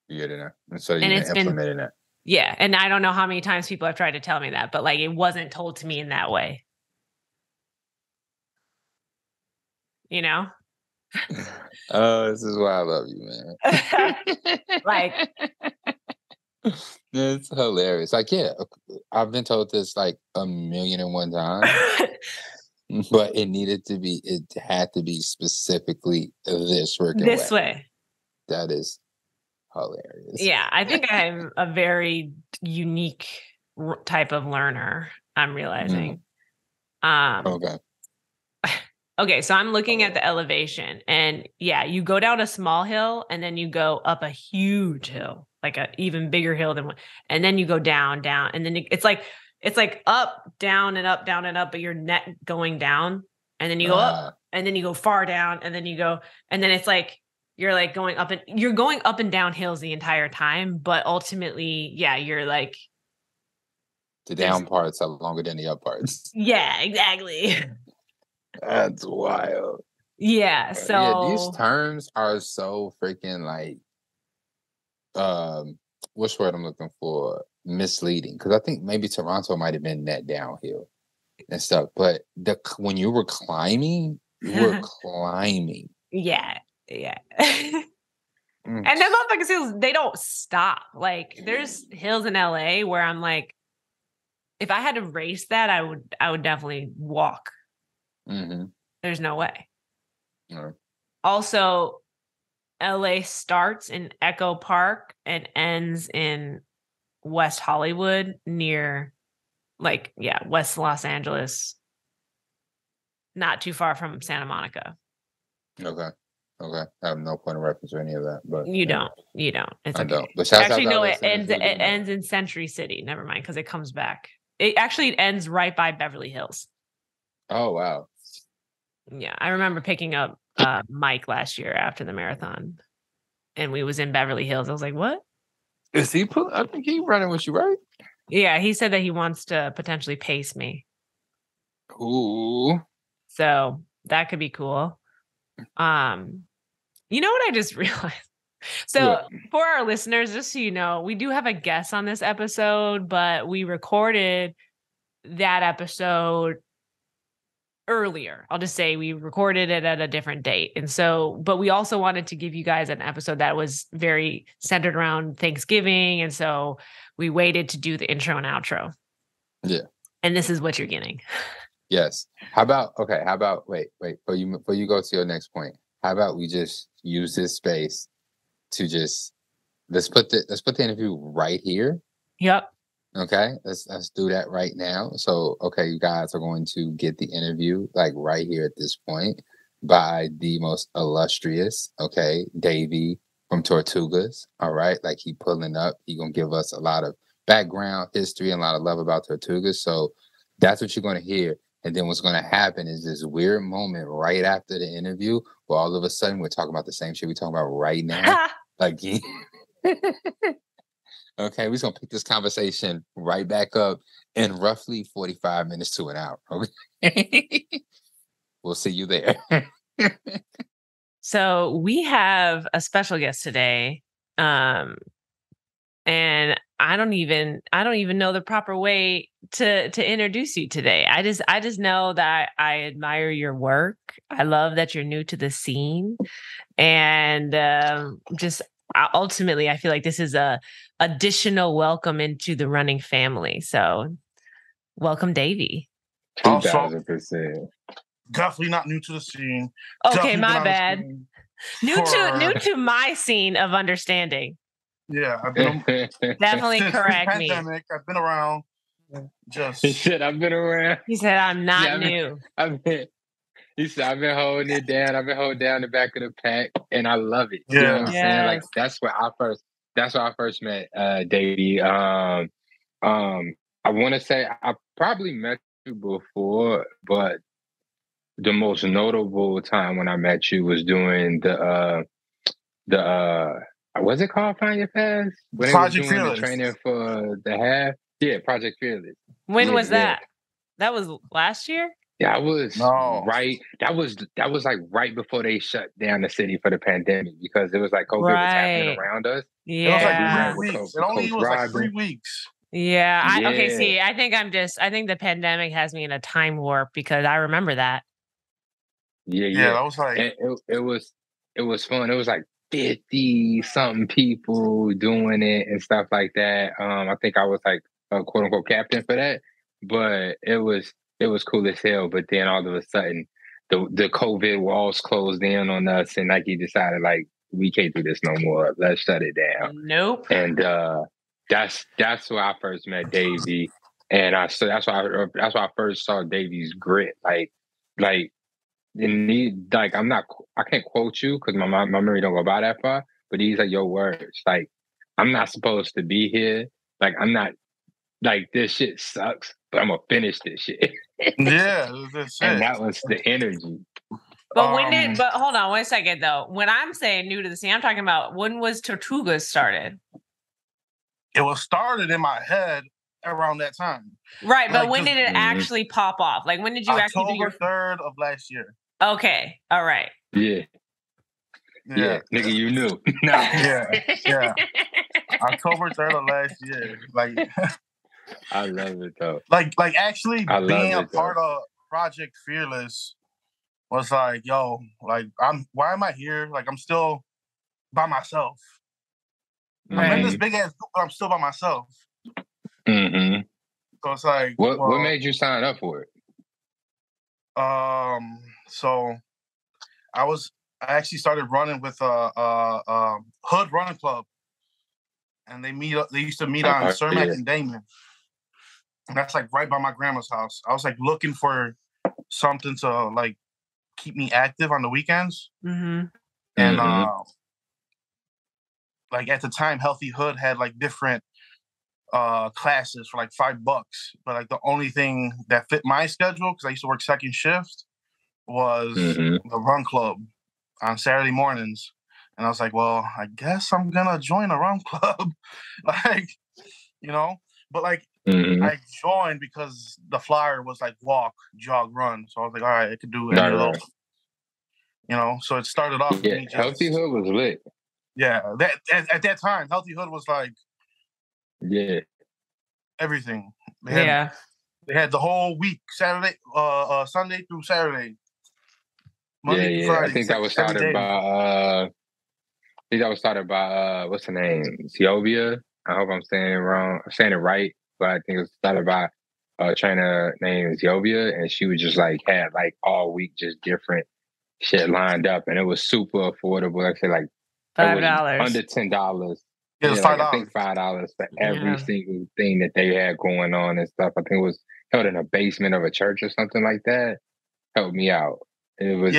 You get it now. And so you're implementing that. Yeah. And I don't know how many times people have tried to tell me that, but like it wasn't told to me in that way. You know? Oh, this is why I love you, man. Like it's hilarious. Like, yeah, I've been told this like 1,000,001 times. But it had to be specifically this way. That is hilarious. Yeah, I think I'm a very unique type of learner, I'm realizing. Okay. Okay, so I'm looking at the elevation, and yeah, you go down a small hill and then you go up a huge hill, like a even bigger hill than one, and then you go down, and then it's like up, down, and up, down, and up, but you're net going down, and then you go up, and then you go far down, and then you go, and then it's like you're like going up, and you're going up and down hills the entire time, but ultimately, yeah, you're like the down parts are longer than the up parts. Yeah, exactly. That's wild. Yeah. So yeah, these terms are so freaking like what's the word I'm looking for? Misleading. Because I think maybe Toronto might have been net downhill and stuff. But when you were climbing, you were climbing. Yeah. And the motherfuckers hills, they don't stop. Like there's hills in LA where I'm like, if I had to race that, I would definitely walk. Mm-hmm. There's no way. No. Also, LA starts in Echo Park and ends in West Hollywood near West Los Angeles. Not too far from Santa Monica. Okay. I have no point of reference or any of that, but you don't. It's I okay. don't. But actually, no, it ends in Century City. Never mind, because it comes back. It actually ends right by Beverly Hills. Oh wow. Yeah, I remember picking up Mike last year after the marathon, and we was in Beverly Hills. I was like, "What is he? I think he's running with you, right?" Yeah, he said that he wants to potentially pace me. Ooh. So that could be cool. You know what I just realized? So for our listeners, just so you know, we do have a guest on this episode, but we recorded that episode earlier. I'll just say we recorded it at a different date. And so, but we also wanted to give you guys an episode that was very centered around Thanksgiving. And so we waited to do the intro and outro. Yeah. And this is what you're getting. Yes. How about wait, before you go to your next point, how about we just use this space to just let's put the interview right here. Yep. Okay, let's do that right now. So, okay, you guys are going to get the interview like right here at this point by the most illustrious, okay, Davey from Tortugas. All right, like he pulling up, he gonna give us a lot of background, history, and a lot of love about Tortugas. So that's what you're gonna hear. And then what's gonna happen is this weird moment right after the interview where all of a sudden we're talking about the same shit we're talking about right now. Again. Okay, we're gonna pick this conversation right back up in roughly 45 minutes to an hour. Okay. We'll see you there. So we have a special guest today. And I don't even know the proper way to introduce you today. I just know that I admire your work. I love that you're new to the scene, and ultimately, I feel like this is a additional welcome into the running family. So, welcome, Davey. 2000%. Definitely not new to the scene. Okay, my bad. New to my scene of understanding. Yeah, I've been definitely correct me. Pandemic, I've been around. He said, "I've been around." He said, "I'm not new." He said, "I've been holding it down. I've been holding down the back of the pack, and I love it." Yeah. You know what I'm saying? Like that's where I first met Davey. I want to say I probably met you before, but the most notable time when I met you was doing the what's it called? Find Your Path? When Project they was doing Fearless. the training for the half. Yeah, Project Fearless. When was that? That was last year? Yeah, I was right. That was like right before they shut down the city for the pandemic because it was like COVID was happening around us. Yeah. It was like 3 weeks. It only was like 3 weeks. Yeah. Okay, see, I think the pandemic has me in a time warp because I remember that. Yeah. That was like it was fun. It was like 50 something people doing it and stuff like that. I think I was like a quote unquote captain for that, but it was cool as hell. But then all of a sudden, the COVID walls closed in on us, and Nike decided like we can't do this no more. Let's shut it down. Nope. And that's where I first met Davey, and so that's why I first saw Davey's grit. Like I can't quote you because my memory don't go by that far. But these are your words. Like, I'm not supposed to be here. Like, I'm not. Like, this shit sucks, but I'm gonna finish this shit. Yeah, that's it. And that was the energy. But but hold on 1 second though. When I'm saying new to the scene, I'm talking about when was Tortugas started? It was started in my head around that time. Right, but when did it actually pop off? Like, when did you actually do your... October 3rd of last year. Okay, all right. Yeah, nigga, you knew. No. Yeah. October 3rd of last year. Like, I love it though. Like actually being a part of Project Fearless was like, yo, like why am I here? Like, I'm still by myself. Right. I'm in this big ass group, but I'm still by myself. Mm-hmm. So it's like, what made you sign up for it? So I actually started running with Hood Running Club, and they used to meet on Cermak and Damon, and that's like right by my grandma's house. I was like looking for something to like keep me active on the weekends, and like at the time, Healthy Hood had like different classes for like $5, but like the only thing that fit my schedule, because I used to work second shift, was the Run Club on Saturday mornings. And I was like, well, I guess I'm gonna join a Run Club. Like, but like I joined because the flyer was like walk, jog, run. So I was like, all right, I could do any of those. So it started off with me just, Healthy Hood was lit. Yeah, at that time, Healthy Hood was like everything. They had the whole week, Saturday, Sunday through Saturday. Monday through Friday. I think that was started by what's her name? Ziovia. I hope I'm saying it wrong. I'm saying it right, but I think it was started by a trainer named Ziovia, and she was just like had like all week just different shit lined up, and it was super affordable. Like I said, like $5 under $10. It was $5. I think $5 for every single thing that they had going on and stuff. I think it was held in a basement of a church or something like that. Helped me out. It was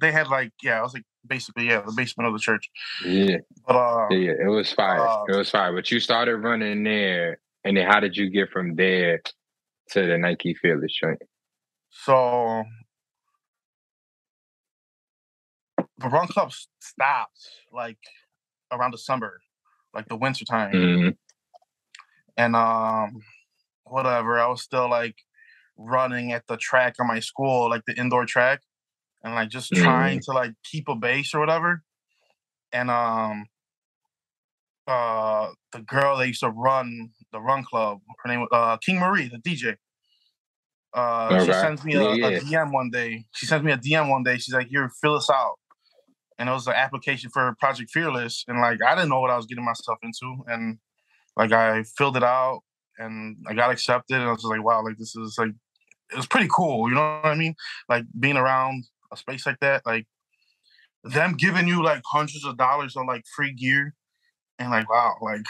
they had like it was like basically the basement of the church. Yeah, but it was fire. It was fire. But you started running there, and then how did you get from there to the Nike Fearless joint? So the Run Club stopped like around December, like the winter time, and whatever. I was still like running at the track on my school, like the indoor track, and like just trying to like keep a base or whatever. And the girl that used to run the Run Club, her name was King Marie, the DJ. She sends me a DM one day. She's like, "Here, fill us out." And it was an application for Project Fearless, and like I didn't know what I was getting myself into, and like I filled it out, and I got accepted, and I was just like, "Wow, like this is like." It was pretty cool, you know what I mean? Like being around a space like that, like them giving you like hundreds of dollars on like free gear, and like wow, like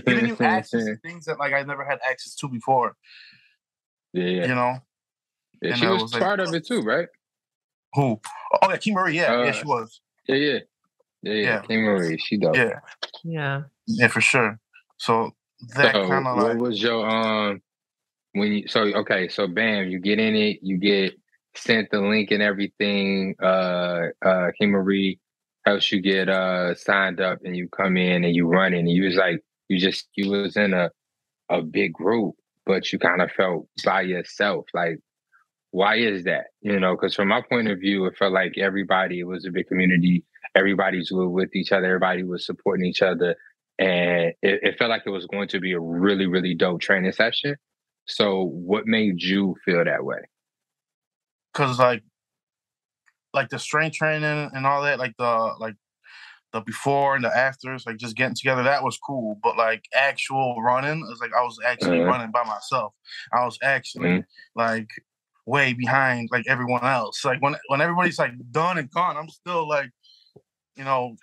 giving you access to things that like I never had access to before. Yeah, and she was part of it too, right? Who? Oh yeah, King Marie. Yeah, she was. Yeah. King Marie, she dope. Yeah, for sure. So that kind of like. What was your so bam, you get in it, you get sent the link and everything. King Marie helps you get signed up, and you come in and you run, and you was like you was in a big group, but you kind of felt by yourself. Like, why is that? Because from my point of view, it felt like it was a big community. Everybody's with each other. Everybody was supporting each other, and it felt like it was going to be a really, really dope training session. So what made you feel that way? Because like the strength training and all that, like the before and the afters, like just getting together, that was cool. But like actual running, it's like I was actually running by myself. I was actually like way behind like everyone else. Like when everybody's like done and gone, I'm still like, going.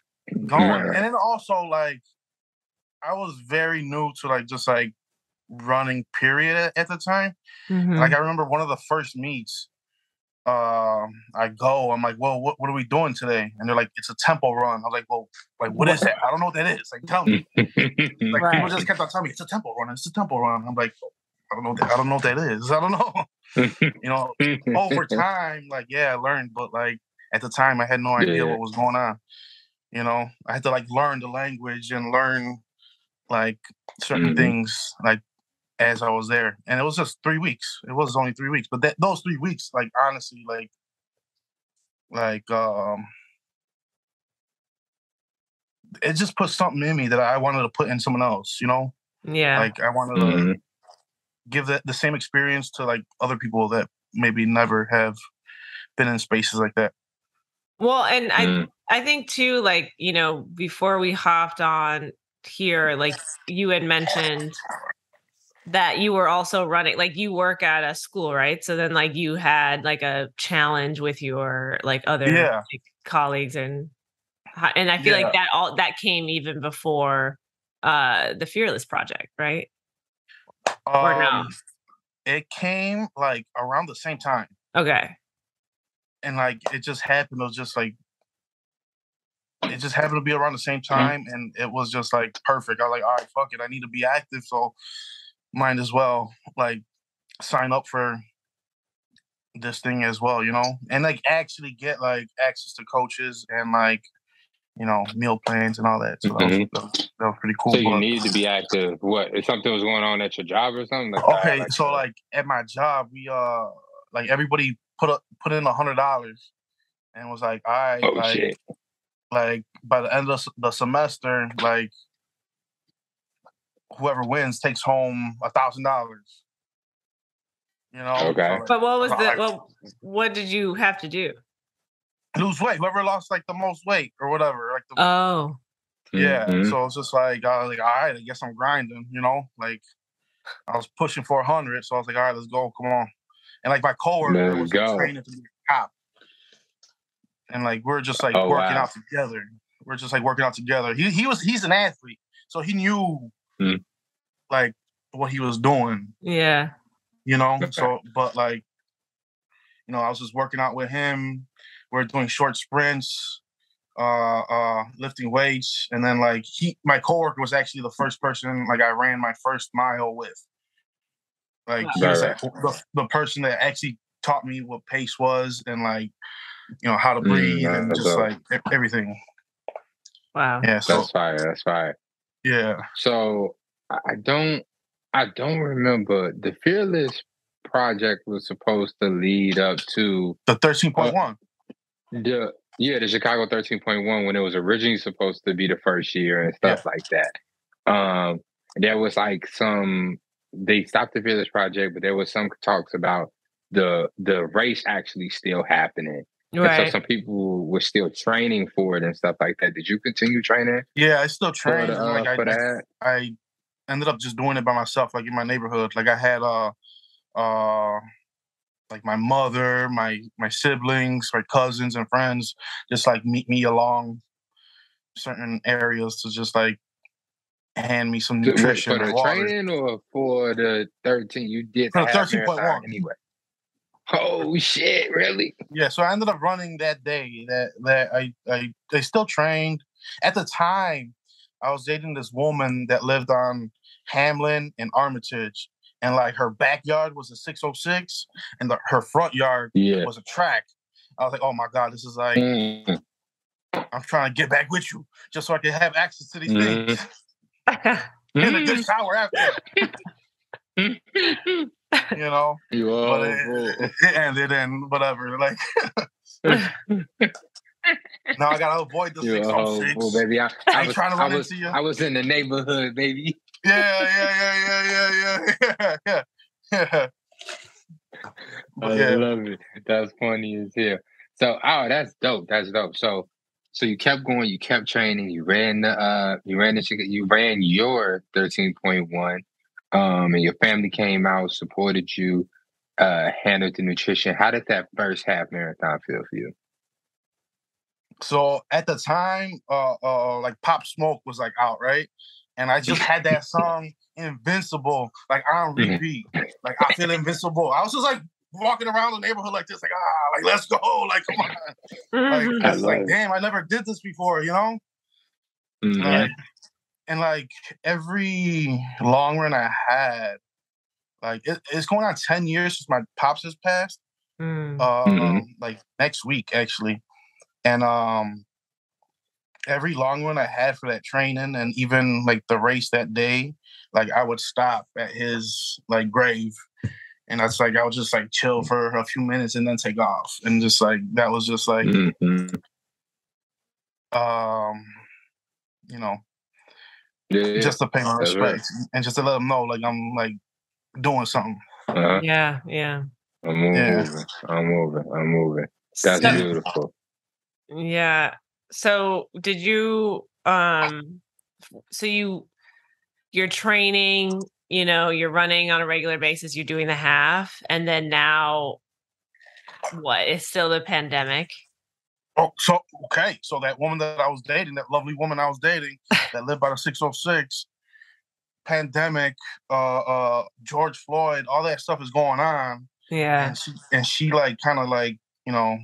And then also like I was very new to like just like running period at the time. Mm-hmm. Like I remember one of the first meets. I'm like, well, what are we doing today? And they're like, it's a tempo run. I was like, well, like what is that? I don't know what that is. Like, tell me. Like people just kept on telling me it's a tempo run. It's a tempo run. I'm like, I don't know what that is. I don't know. Over time, like I learned, but like at the time I had no idea what was going on. I had to like learn the language and learn like certain things like as I was there. And it was just 3 weeks. It was only 3 weeks. But those 3 weeks, like honestly, it just put something in me that I wanted to put in someone else, Yeah. Like I wanted to give the same experience to like other people that maybe never have been in spaces like that. Well, and I think too, like, before we hopped on here, like you had mentioned that you were also running, like you work at a school, right? So then like you had like a challenge with your like other like, colleagues and I feel like that came even before the Fearless Project, right? Or no? It came like around the same time. Okay. And like it just happened. It was just like it just happened to be around the same time, and it was just like perfect. I was like, all right, fuck it, I need to be active, so might as well like sign up for this thing as well, and like actually get like access to coaches and like meal plans and all that. So that was pretty cool. So you needed to be active. What? If something was going on at your job or something? Like okay, so like at my job, we like everybody put in $100 and was like, all right, like, shit. Like by the end of the semester, like whoever wins takes home $1,000. Okay. So, like, but what was what did you have to do? Lose weight. Whoever lost like the most weight or whatever. Like yeah. So it's just like I was like, all right, I guess I'm grinding. Like I was pushing 400, so I was like, all right, let's go, come on. And like my coworker was training to be a cop, and like we're just like working out together. We're just like working out together. He's an athlete, so he knew like what he was doing. Yeah. So but like I was just working out with him. We're doing short sprints, lifting weights, and then like my coworker was actually the first person like I ran my first mile with. Like he was like, the person that actually taught me what pace was and like how to breathe and just like everything. Wow. Yeah, so that's fire. That's fire. Yeah. So I don't remember. The Fearless Project was supposed to lead up to the 13.1. The Chicago 13.1 when it was originally supposed to be the first year and stuff like that. There was like they stopped the Fearless Project, but there was some talks about the race actually still happening. Right. And so some people were still training for it and stuff like that. Did you continue training? Yeah, I still trained. For that? I ended up just doing it by myself, like in my neighborhood. Like I had like my mother, my siblings, my cousins and friends just like meet me along certain areas to just like hand me some nutrition. For the training or for the 13? You did the 13.1 anyway. Oh shit! Really? Yeah. So I ended up running that day. That I still trained. At the time, I was dating this woman that lived on Hamlin and Armitage, and like her backyard was a 606, and her front yard was a track. I was like, oh my god, this is like I'm trying to get back with you just so I can have access to these things. And a good shower after. But it ended and whatever. Like now I gotta avoid the 606. Well, baby, I was trying to run into you. I was in the neighborhood, baby. Yeah. I love it. That's funny as hell. So, that's dope. That's dope. So you kept going. You kept training. You ran your 13.1. And your family came out, supported you, handled the nutrition. How did that first half marathon feel for you? So at the time, like Pop Smoke was like out, right? and I just had that song Invincible like on repeat. Like I feel invincible. I was just like walking around the neighborhood like this, like let's go, like come on, like damn, I never did this before, you know. And like every long run I had, like it's going on 10 years since my pops has passed. Like next week actually, and every long run I had for that training, and even like the race that day, like I would stop at his like grave, and that's like I would just like chill for a few minutes and then take off, and just like that was just like, you know, just to pay my respect and just to let them know like I'm like doing something. Yeah. I'm moving. That's beautiful. Yeah. So did you you're training, you know, you're running on a regular basis, you're doing the half, and then now what? It's still the pandemic. Oh, so okay. So that woman that I was dating, that lovely woman I was dating that lived by the 606, pandemic, George Floyd, all that stuff is going on. Yeah. And she like kind of like, you know,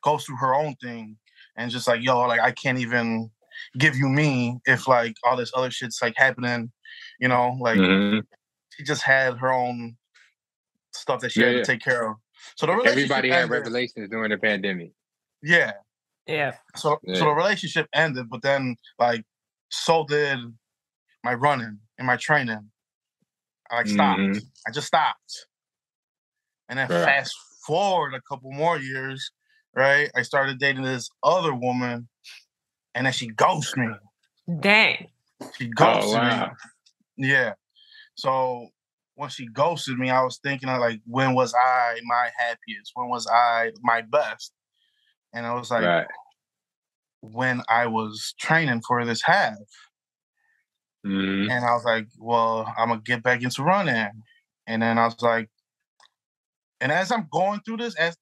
goes through her own thing and just like, yo, like I can't even give you me if like all this other shit's like happening, you know, like she just had her own stuff that she had to take care of. So the everybody had revelations during the pandemic. Yeah. So the relationship ended, but then like so did my running and my training. I like stopped. I just stopped. And then fast forward a couple more years, right? I started dating this other woman, and then she ghosted me. Dang. She ghosted me. Yeah. So when she ghosted me, I was thinking of like, when was I my happiest? When was I my best? And I was like, when I was training for this half. And I was like, well, I'm going to get back into running. And then I was like, and as I'm going through this, as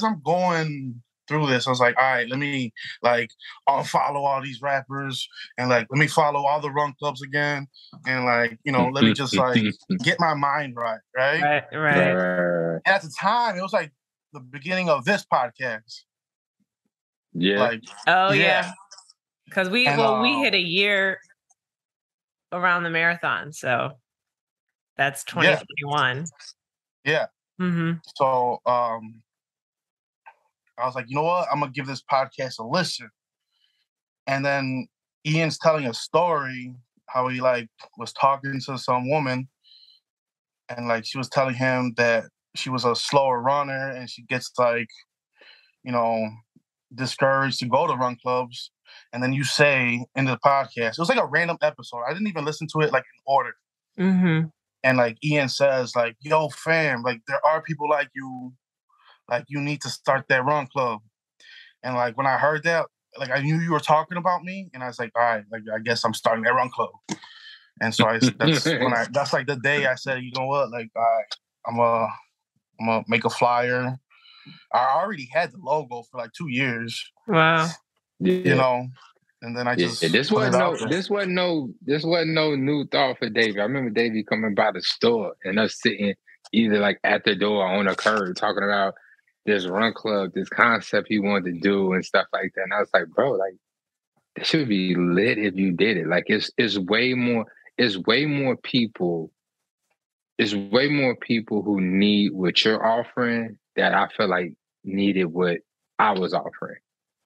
I'm going through this, I was like, all right, let me like unfollow all these rappers and like, let me follow all the run clubs again. And like, you know, let me just like get my mind right. Right. And at the time, it was like the beginning of this podcast. Yeah. Like, because we hit a year around the marathon, so that's 2021. Yeah. So I was like, you know what? I'm gonna give this podcast a listen. And then Ian's telling a story how he like was talking to some woman, and like she was telling him that she was a slower runner and she gets like, you know, discouraged to go to run clubs. And then you say in the podcast, it was like a random episode. I didn't even listen to it like in order. And like Ian says, like, yo, fam, like there are people like you need to start that run club. And like when I heard that, like I knew you were talking about me, and I was like, all right, like I guess I'm starting that run club. And so that's like the day I said, you know what, like all right, I'm gonna make a flyer. I already had the logo for like 2 years. Wow. You know. And then I just this wasn't no new thought for Davey. I remember Davey coming by the store and us sitting either like at the door or on the curb talking about this run club, this concept he wanted to do and stuff like that. And I was like, bro, like this should be lit if you did it. Like it's way more people who need what you're offering that I feel like needed what I was offering.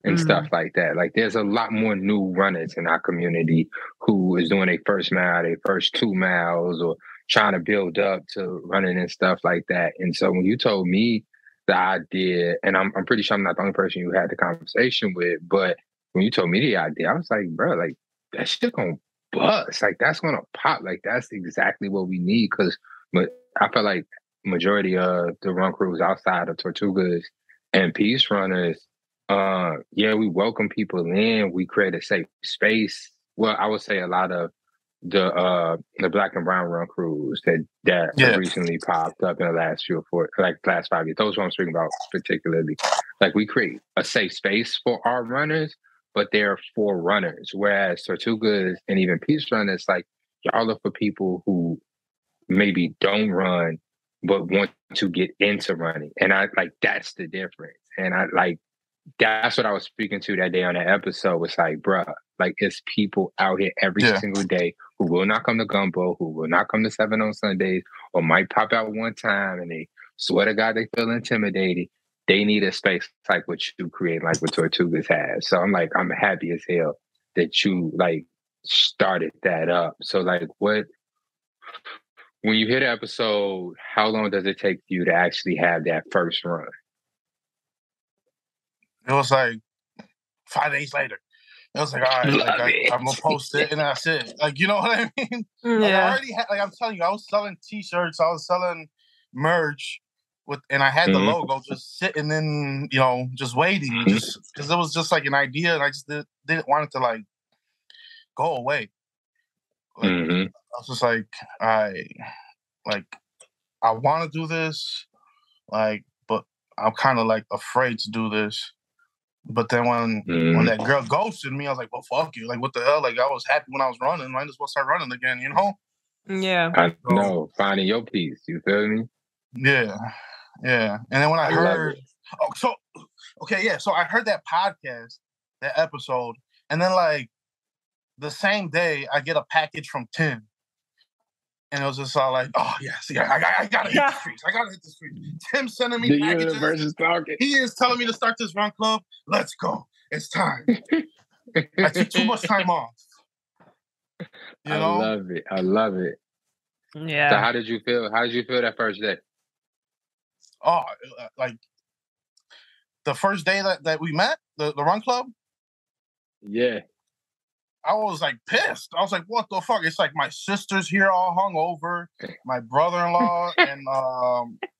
And stuff like that. Like there's a lot more new runners in our community who is doing their first mile, their first 2 miles, or trying to build up to running and stuff like that. And so when you told me the idea, and I'm pretty sure I'm not the only person you had the conversation with, but when you told me the idea, I was like, bro, like that shit gonna bust. Like that's gonna pop. Like that's exactly what we need. But I feel like majority of the run crews outside of Tortugas and Peace Runners, we welcome people in. We create a safe space. Well, I would say a lot of the Black and Brown run crews that have recently popped up in the last 5 years. Those who I'm speaking about particularly. Like we create a safe space for our runners, but they're for runners. Whereas Tortugas and even Peace Run, it's like y'all are for people who maybe don't run but want to get into running. And I like that's the difference. And I like that's what I was speaking to that day on that episode. Was like, bruh, like it's people out here every single day who will not come to Gumbo, who will not come to 7 on Sundays, or might pop out one time and they swear to God they feel intimidated. They need a space like what you create, like what Tortugas has. So I'm like, I'm happy as hell that you like started that up. So like when you hit an episode, how long does it take you to actually have that first run? It was like 5 days later. It was like, all right, like I'm gonna post it and that's it. Like, you know what I mean? Like I already had, like I'm telling you, I was selling T-shirts, I was selling merch and I had the logo just sitting in, you know, just waiting, just because it was just like an idea, and I just didn't want it to like go away. Like, I was just like, I want to do this, like, but I'm kind of like afraid to do this. But then when that girl ghosted me, I was like, well, fuck you. Like, what the hell? Like, I was happy when I was running. I just want to start running again, you know? Yeah. I know. Finding your piece. You feel me? Yeah. Yeah. And then when I heard... So I heard that podcast, that episode. And then, like, the same day, I get a package from Tim. And it was just all like, oh, yes, I got to hit the streets. I got to hit the streets. Tim sending me packages. The universe is talking. He is telling me to start this run club. Let's go. It's time. I took too much time off. You know? I love it. Yeah. So how did you feel? How did you feel that first day? Oh, like the first day that we met, the run club? Yeah. I was like pissed. I was like, what the fuck? It's like my sister's here all hungover, my brother-in-law and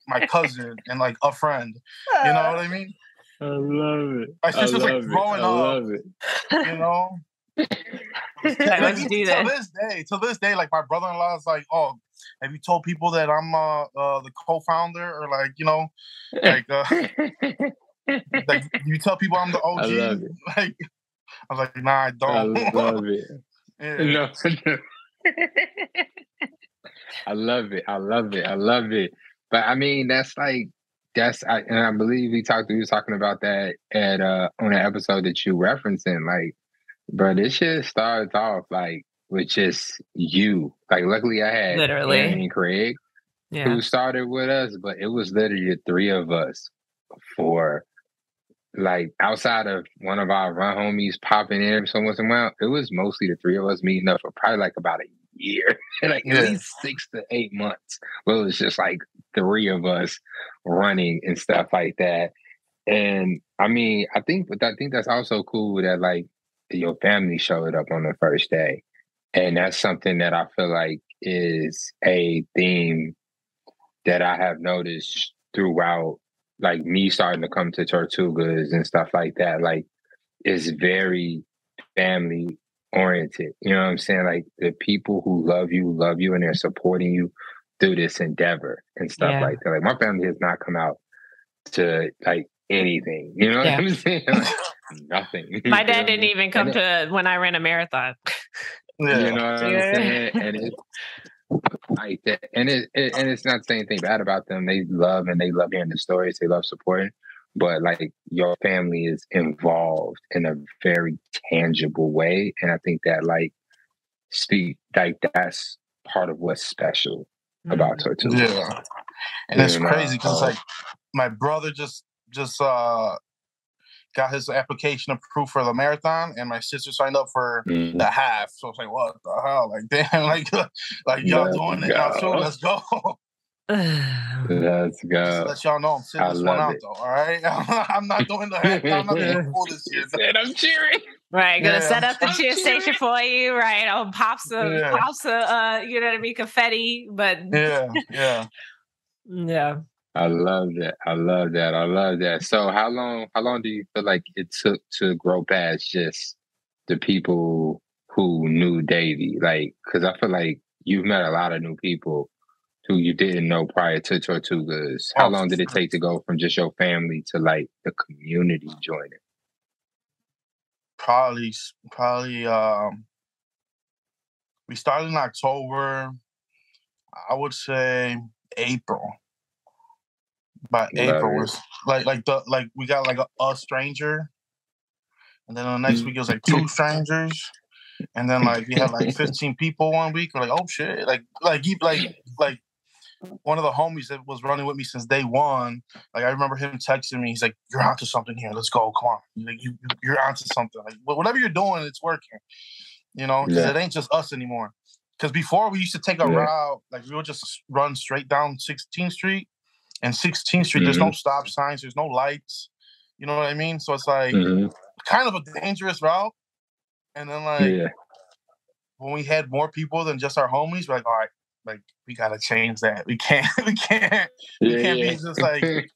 my cousin and like a friend. You know what I mean? I love it. My sister's like throwing up. I love it. You know? To this day, like my brother-in-law is like, oh, have you told people that I'm the co-founder? Or like, you know, like like you tell people I'm the OG? I love it. Like I was like, nah, I don't. I love it. No. I love it. I love it. But I mean, and I believe we was talking about that at on an episode that you referencing. Like, bro, this shit starts off like with just you. Like, luckily I had Aaron and Craig who started with us, but it was literally the three of us for. Like outside of one of our run homies popping in every so once in a while, it was mostly the three of us meeting up for probably like about a year, like at least 6 to 8 months. Well, it was just like three of us running and stuff like that. And I mean, I think that's also cool that like your family showed up on the first day, and that's something that I feel like is a theme that I have noticed throughout. Like me starting to come to Tortugas and stuff like that, like is very family oriented. You know what I'm saying? Like the people who love you and they're supporting you through this endeavor and stuff like that. Like my family has not come out to like anything. You know what I'm saying? Like, nothing. My dad didn't even come to when I ran a marathon. You know what I'm saying? And it's like that, and it's not saying anything bad about them. They love hearing the stories. They love supporting, but like your family is involved in a very tangible way, and I think that that's part of what's special about Tortugas. Yeah, and it's crazy because like my brother just got his application approved for the marathon, and my sister signed up for the half. So it's like, what the hell? Like, damn, like y'all doing it now too. Let's go. Let's go. Just to let y'all know I'm sitting this one out though. All right, I'm not doing the half. I'm not doing full this year. And I'm cheering. Right, gonna set up the cheer station for you. Right, I'll pop some, you know what I mean, confetti. But yeah. I love that. So how long do you feel like it took to grow past just the people who knew Davey? Like, because I feel like you've met a lot of new people who you didn't know prior to Tortugas. How long did it take to go from just your family to like the community joining? Probably. We started in October. I would say April. By April was like we got like a stranger, and then the next week it was like 2 strangers, and then like we had like 15 people one week. We're like, oh shit, like one of the homies that was running with me since day one. Like I remember him texting me. He's like, "You're onto something here. Let's go. Come on. Like you're onto something. Like whatever you're doing, it's working. Because it ain't just us anymore. Because before we used to take a route, like we would just run straight down 16th Street. And 16th Street, there's no stop signs, there's no lights. You know what I mean? So it's like kind of a dangerous route. And then like when we had more people than just our homies, we're like, all right, like we gotta change that. We can't be just like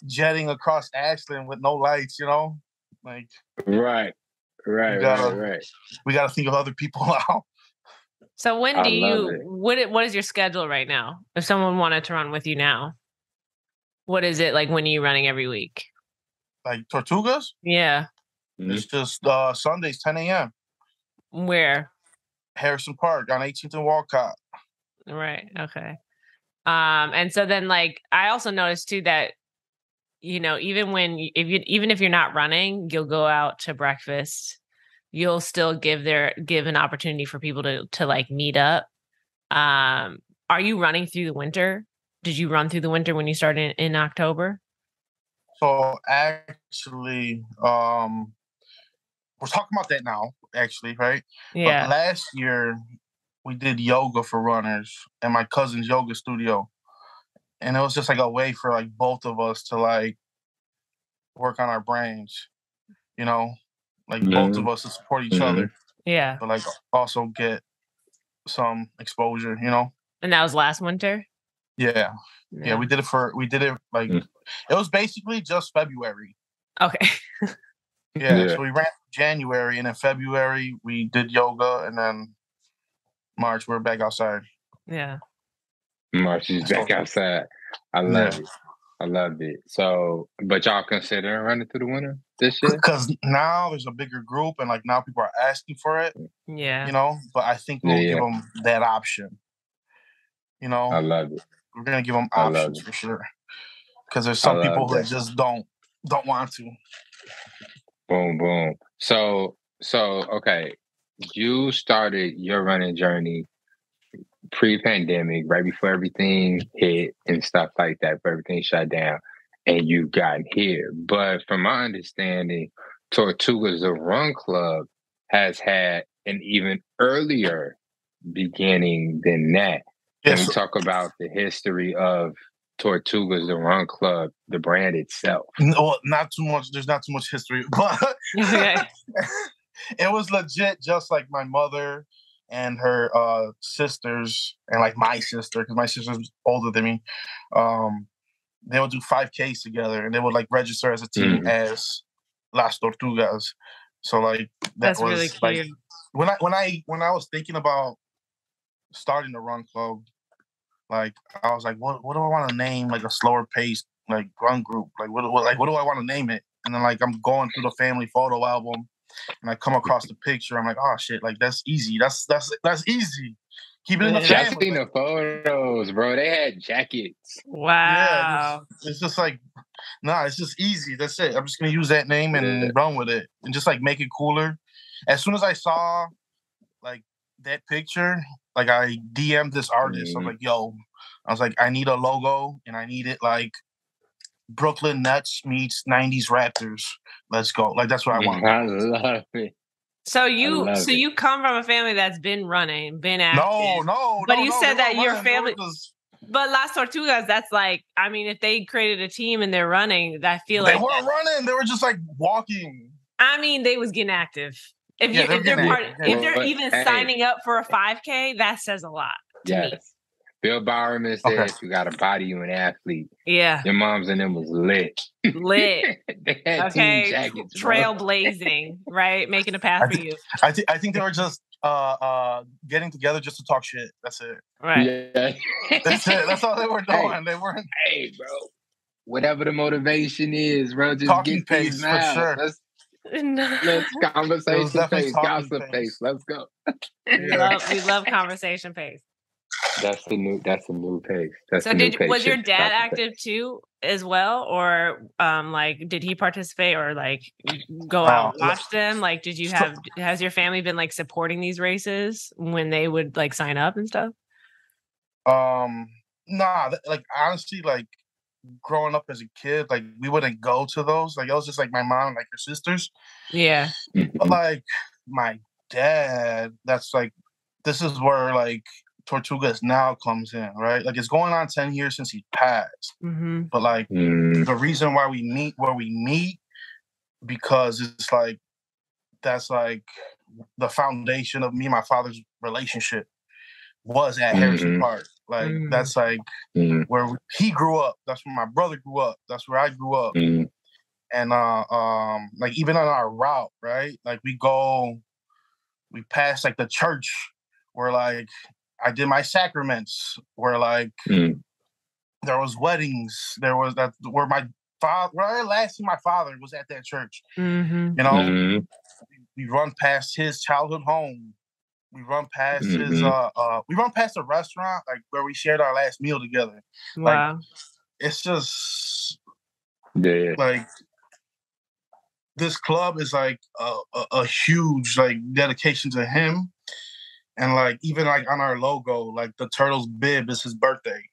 jetting across Ashland with no lights, Like right. We gotta think of other people out. So when do you what is your schedule right now? If someone wanted to run with you now, what is it like? When are you running every week? Like Tortugas? Yeah. It's just Sundays, 10 a.m. Where? Harrison Park on 18th and Wolcott. Right. Okay. And so then like I also noticed too that even if you're not running, you'll go out to breakfast. You'll still give an opportunity for people to like meet up. Are you running through the winter? Did you run through the winter when you started in October? So actually, we're talking about that now, actually, right? Yeah. But last year we did yoga for runners in my cousin's yoga studio. And it was just like a way for like both of us to like work on our brains, like both of us to support each other. Yeah. But like also get some exposure, And that was last winter? Yeah. We did it like it was basically just February. Okay. So we ran January, and in February we did yoga, and then March we're back outside. Yeah. March is back outside. I love it. So, but y'all considering running through the winter this year? Because now there's a bigger group, and like now people are asking for it. Yeah. But I think we'll give them that option. I love it. We're gonna give them options for sure. Because there's some people that just don't want to. Boom, boom. So okay, you started your running journey pre-pandemic, right before everything hit and stuff like that, before everything shut down, and you got here. But from my understanding, Tortugas Run Club has had an even earlier beginning than that. Can we talk about the history of Tortugas Run Club, the brand itself? Well, not too much. There's not too much history, but it was legit just like my mother and her sisters, and like my sister, because my sister's older than me. They would do 5Ks together, and they would like register as a team as Las Tortugas. So like that's was really cute. Like when I was thinking about starting the run club, like I was like, what do I want to name like a slower paced like run group? Like what do I want to name it? And then like I'm going through the family photo album, and I come across the picture. I'm like, oh shit, like that's easy. That's easy. Keep it in the family. I've seen the photos, bro. They had jackets. Wow. Yeah, it's just like, it's just easy. That's it. I'm just gonna use that name and run with it, and just like make it cooler. As soon as I saw like that picture, like I DM'd this artist. I'm like, yo, I was like, I need a logo, and I need it like Brooklyn Nets meets 90s Raptors. Let's go. Like that's what I want. I love it. So you come from a family that's been running, been active. No. But you said that your family. But Las Tortugas, that's like, I mean, if they created a team and they're running, I feel like they weren't running. They were just like walking. I mean, they was getting active. If they're even signing up for a 5K, that says a lot to me. Bill Bowerman said you got to body you an athlete. Yeah. Your moms and them was lit. Lit. They had team jackets, trailblazing, right? Making a path for you. I think they were just getting together just to talk shit. That's it. Right. Yeah. That's it. That's all they were doing. They weren't. Hey, bro. Whatever the motivation is, bro, just talking get pace for sure. Let's conversation pace, gossip pace. Let's go. We love conversation pace. That's the new pace. That's so the new pace. Was your dad active too as well, or like did he participate or like go out and watch them? Like, has your family been like supporting these races when they would like sign up and stuff? Nah, like honestly, like growing up as a kid, like we wouldn't go to those. Like it was just like my mom and like her sisters. Yeah. But like my dad, that's like this is where like Tortugas now comes in, right? Like it's going on 10 years since he passed. Mm-hmm. But like the reason why we meet where we meet, because it's like that's like the foundation of me and my father's relationship was at Harrison Park. Like that's like where he grew up. That's where my brother grew up. That's where I grew up. And like even on our route, right? Like we pass like the church where like I did my sacraments, where like there was weddings, there was that where my father, where I last seen my father was at that church. You know, we run past his childhood home. We run past his we run past the restaurant like where we shared our last meal together. Wow. Like it's just yeah. like this club is like a huge like dedication to him. And like even like on our logo, like the turtle's bib is his birthday.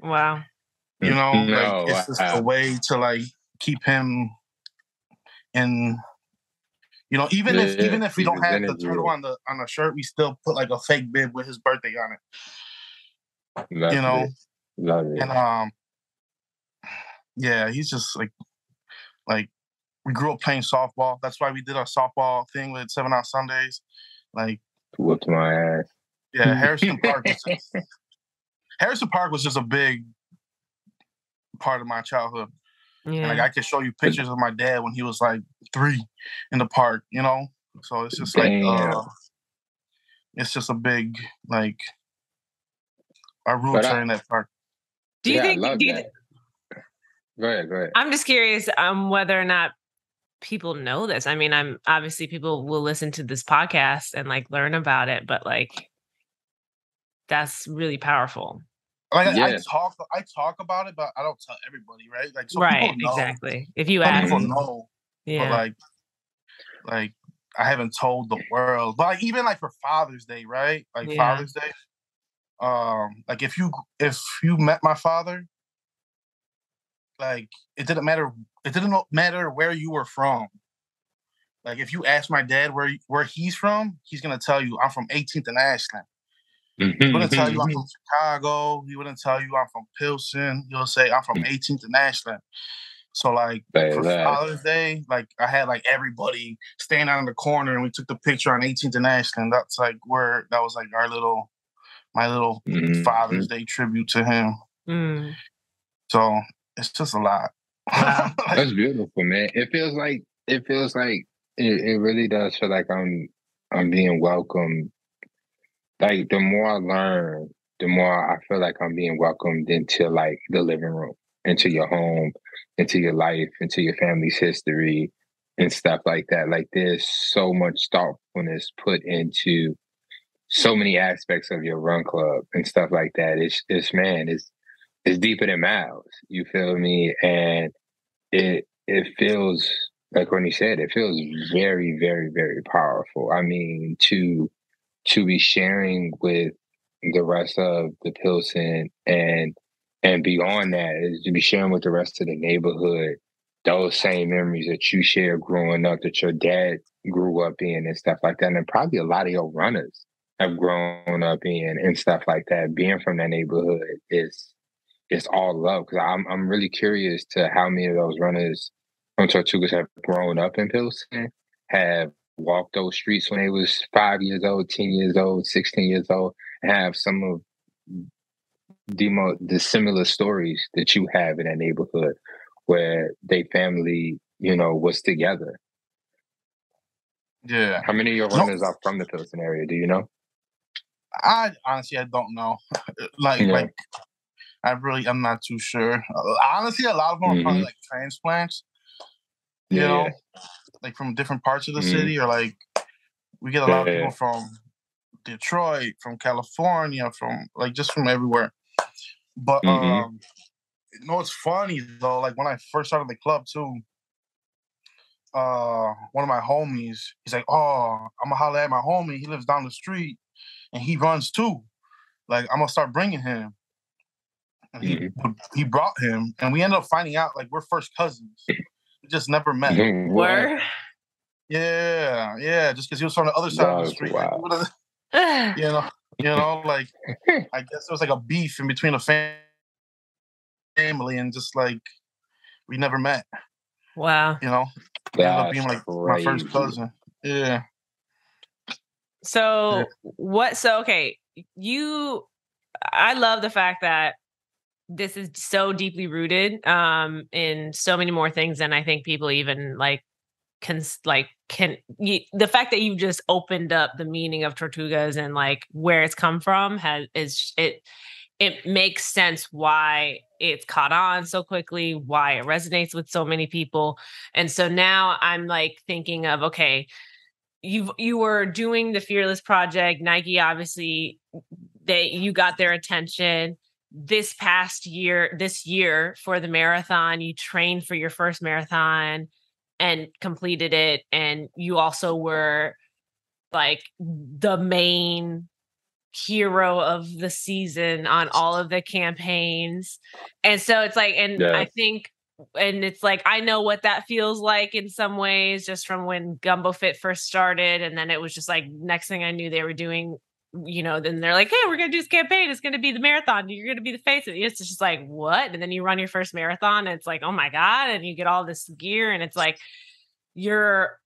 Wow. You know, like it's just a way to like keep him in. You know, even if we don't have the turtle on the shirt, we still put like a fake bib with his birthday on it. You know, and yeah, he's just like we grew up playing softball. That's why we did our softball thing with 7 on Sundays. Like whooped my ass. Yeah, Harrison Park was just a big part of my childhood. Yeah. And like I can show you pictures of my dad when he was like 3 in the park, you know? So it's just like it's just a big like our roots are in that park. Do you think Go ahead. I'm just curious whether or not people know this. I mean, obviously people will listen to this podcast and like learn about it, but like that's really powerful. Like I talk about it, but I don't tell everybody, right? Like so people know. Exactly. If you ask, people know. Yeah. But like I haven't told the world. But like even like for Father's Day, right? Like Father's Day. Like if you met my father, like it didn't matter where you were from. Like if you ask my dad where he's from, he's gonna tell you I'm from 18th and Ashland. He wouldn't tell you I'm from Chicago. He wouldn't tell you I'm from Pilsen. He'll say I'm from 18th and Ashland. So like for Father's Day, like I had like everybody standing out in the corner and we took the picture on 18th and Ashland. That's like that was like my little Father's Day tribute to him. So it's just a lot. Wow. That's beautiful, man. It feels like it really does feel like I'm being welcomed. Like the more I learn, the more I feel like I'm being welcomed into like the living room, into your home, into your life, into your family's history and stuff like that. Like there's so much thoughtfulness put into so many aspects of your run club and stuff like that. It's deeper than miles. You feel me? And it feels like when he said, it feels very, very, very powerful. I mean, to be sharing with the rest of the Pilsen and beyond that is to be sharing with the rest of the neighborhood those same memories that you shared growing up, that your dad grew up in and stuff like that. And probably a lot of your runners have grown up in and stuff like that. Being from that neighborhood is all love. Because I'm really curious to how many of those runners from Tortugas have grown up in Pilsen, have walked those streets when they was 5 years old, 10 years old, 16 years old, and have some of the similar stories that you have in that neighborhood where they family, was together. Yeah. How many of your runners are from the Pilsen area? Do you know? I honestly don't know. Like I'm not too sure. Honestly, a lot of them are probably like transplants. You know? like from different parts of the city, or like we get a lot of people from Detroit, from California, from like just from everywhere. But you know what's funny though? Like when I first started the club too, one of my homies, he's like, "Oh, I'm gonna holler at my homie. He lives down the street, and he runs too. Like I'm gonna start bringing him." And he brought him, and we ended up finding out like we're first cousins. We just never met. Where? Yeah. Just because he was from the other side of the street. Wow. Like, you know, like I guess there was like a beef in between a family, and just like we never met. Wow. You know, he ended up being like my first cousin. Yeah. So what? So okay, I love the fact that this is so deeply rooted in so many more things than I think people even like the fact that you've just opened up the meaning of Tortugas and like where it's come from it makes sense why it's caught on so quickly, why it resonates with so many people. And so now I'm like thinking of, okay, you were doing the Fearless Project. Nike, obviously, you got their attention. This year for the marathon, you trained for your first marathon and completed it. And you also were like the main hero of the season on all of the campaigns. And so it's like, I think, and it's like, I know what that feels like in some ways, just from when Gumbo Fit first started. And then it was just like, next thing I knew they were doing, then they're like, hey, we're going to do this campaign. It's going to be the marathon. You're going to be the face of it. It's just like, what? And then you run your first marathon and it's like, oh my God. And you get all this gear and it's like, you're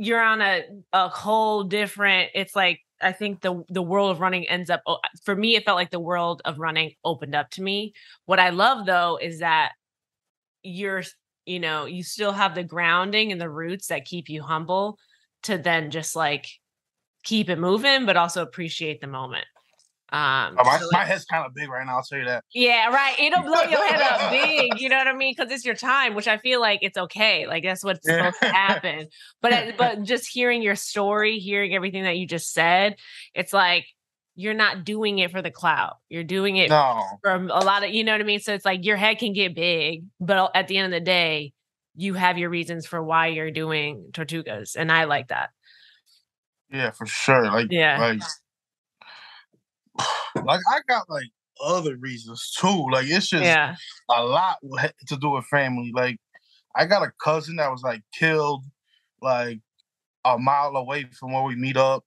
on a whole different, it's like, I think the world of running ends up, for me, it felt like the world of running opened up to me. What I love though, is that you still have the grounding and the roots that keep you humble to then just like keep it moving, but also appreciate the moment. My head's kind of big right now, I'll tell you that. Yeah, right. It'll blow your head up big, you know what I mean? Because it's your time, which I feel like it's okay. Like that's what's supposed to happen. But just hearing your story, hearing everything that you just said, it's like you're not doing it for the clout. You're doing it from a lot of, you know what I mean? So it's like your head can get big, but at the end of the day, you have your reasons for why you're doing Tortugas. And I like that. Yeah, for sure. Like I got like other reasons too. Like it's just a lot to do with family. Like I got a cousin that was like killed like a mile away from where we meet up.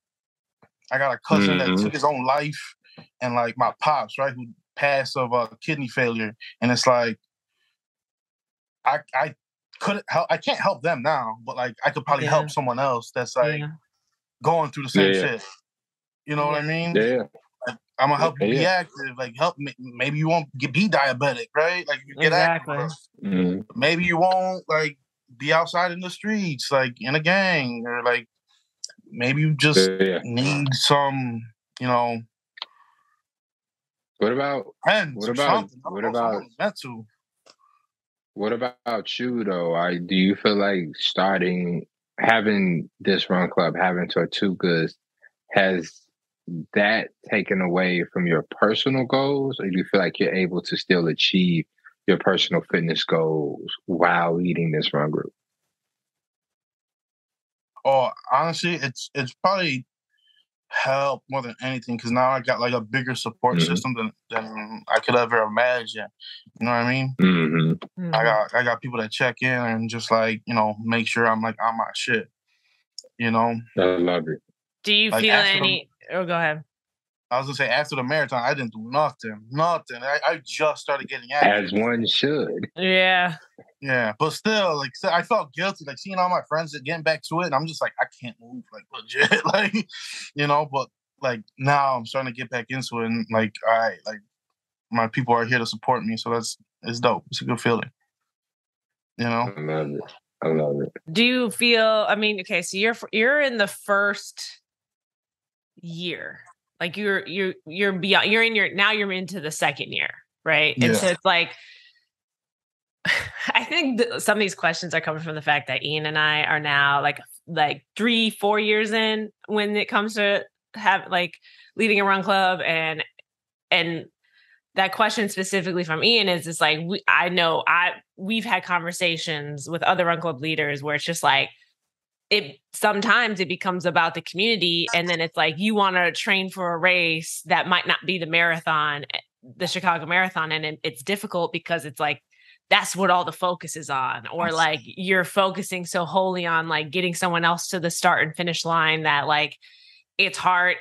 I got a cousin that took his own life, and like my pops, right, who passed of kidney failure. And it's like I couldn't help. I can't help them now, but like I could probably help someone else that's like going through the same shit. You know what I mean? Yeah. Like, I'm gonna help you be active. Like help me. Maybe you won't be diabetic, right? Like you get active. Maybe you won't like be outside in the streets, like in a gang, or like maybe you just need some, What about you though? Do you feel like having this run club, having Tortugas, has that taken away from your personal goals, or do you feel like you're able to still achieve your personal fitness goals while leading this run group? Oh, honestly, it's probably helped more than anything, because now I got like a bigger support system than I could ever imagine. You know what I mean? I got people that check in and just like, make sure I'm like on my shit. I love it. Do you like feel any? Go ahead. I was gonna say, after the marathon, I didn't do nothing. I just started getting active. As one should. Yeah. Yeah, but still, like, I felt guilty, like seeing all my friends getting back to it, and I'm just like, I can't move, like, legit, like, But like now, I'm starting to get back into it, and like, my people are here to support me, so it's dope. It's a good feeling. I love it. Do you feel? I mean, okay, so you're in the first year, like you're beyond. You're into the second year, right? And so it's like, I think some of these questions are coming from the fact that Ian and I are now like 3-4 years in when it comes to leading a run club, and that question specifically from Ian is just like, we've had conversations with other run club leaders where it's just like, sometimes it becomes about the community, and then it's like you want to train for a race that might not be the Chicago Marathon, and it's difficult because it's like that's what all the focus is on, or like you're focusing so wholly on like getting someone else to the start and finish line that like it's hard.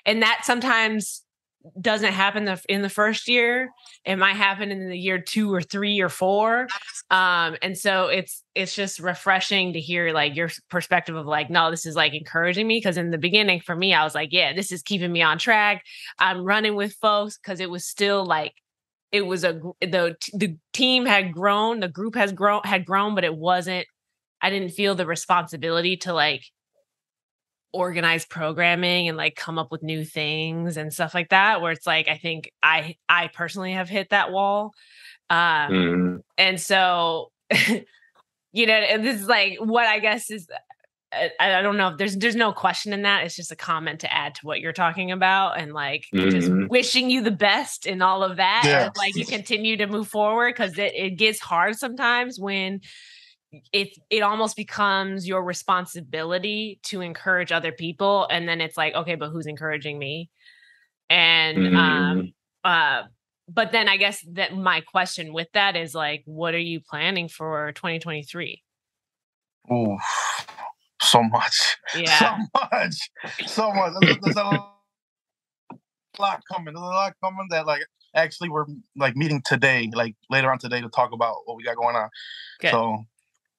And that sometimes doesn't happen in the first year. It might happen in the year 2 or 3 or 4. And so it's just refreshing to hear like your perspective of like, no, this is like encouraging me. Cause in the beginning for me, I was like, yeah, this is keeping me on track. I'm running with folks. Cause it was still like, it was the team had grown, the group had grown, but I didn't feel the responsibility to like organize programming and like come up with new things and stuff like that, where it's like I think I personally have hit that wall. And so and this is like what I guess is I don't know if there's no question in that. It's just a comment to add to what you're talking about, and like just wishing you the best in all of that as like you continue to move forward, because it gets hard sometimes when it almost becomes your responsibility to encourage other people, and then it's like, okay, but who's encouraging me? And but then I guess that my question with that is like, what are you planning for 2023? Oh, so much. Yeah. So much. There's a lot coming. There's a lot coming that like actually we're like meeting today, like later on today, to talk about what we got going on. Good. So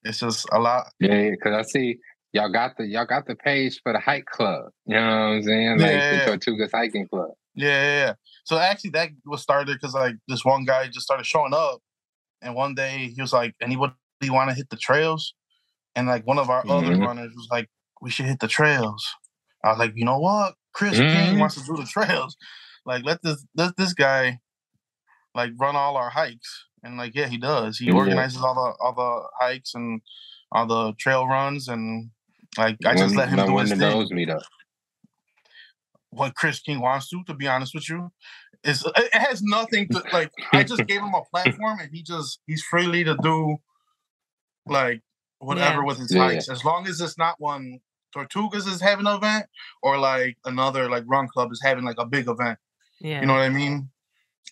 it's just a lot. Yeah, because I see y'all got the page for the hike club. You know what I'm saying? Like the Tortugas hiking club. Yeah. So actually that was started because like this one guy just started showing up, and one day he was like, anybody want to hit the trails? And like one of our other runners was like, we should hit the trails. I was like, you know what? Chris King wants to do the trails. Like let this guy like run all our hikes. And like, yeah, he does. He organizes all the hikes and all the trail runs, and like I just let him do his thing. Those meet up. What Chris King wants to be honest with you, it has nothing to like. I just gave him a platform, and he's freely to do like whatever with his hikes, as long as it's not one Tortugas is having an event or like another like run club is having like a big event. Yeah, you know what I mean.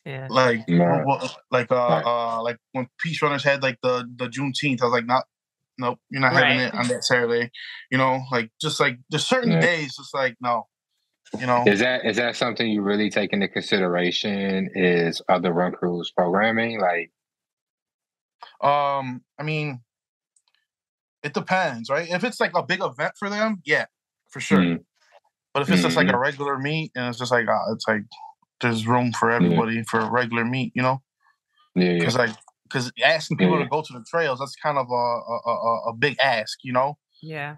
Yeah. Like like when Peace Runners had like the Juneteenth, I was like, nope, you're not having it on that Saturday. You know, like just like there's certain days, it's like no. You know, is that something you really take into consideration? Is other run crews programming like? I mean, it depends, right? If it's like a big event for them, yeah, for sure. But if it's just like a regular meet, and it's just like it's like. There's room for everybody for a regular meet, you know? Yeah. Because asking people to go to the trails, that's kind of a big ask, you know? Yeah.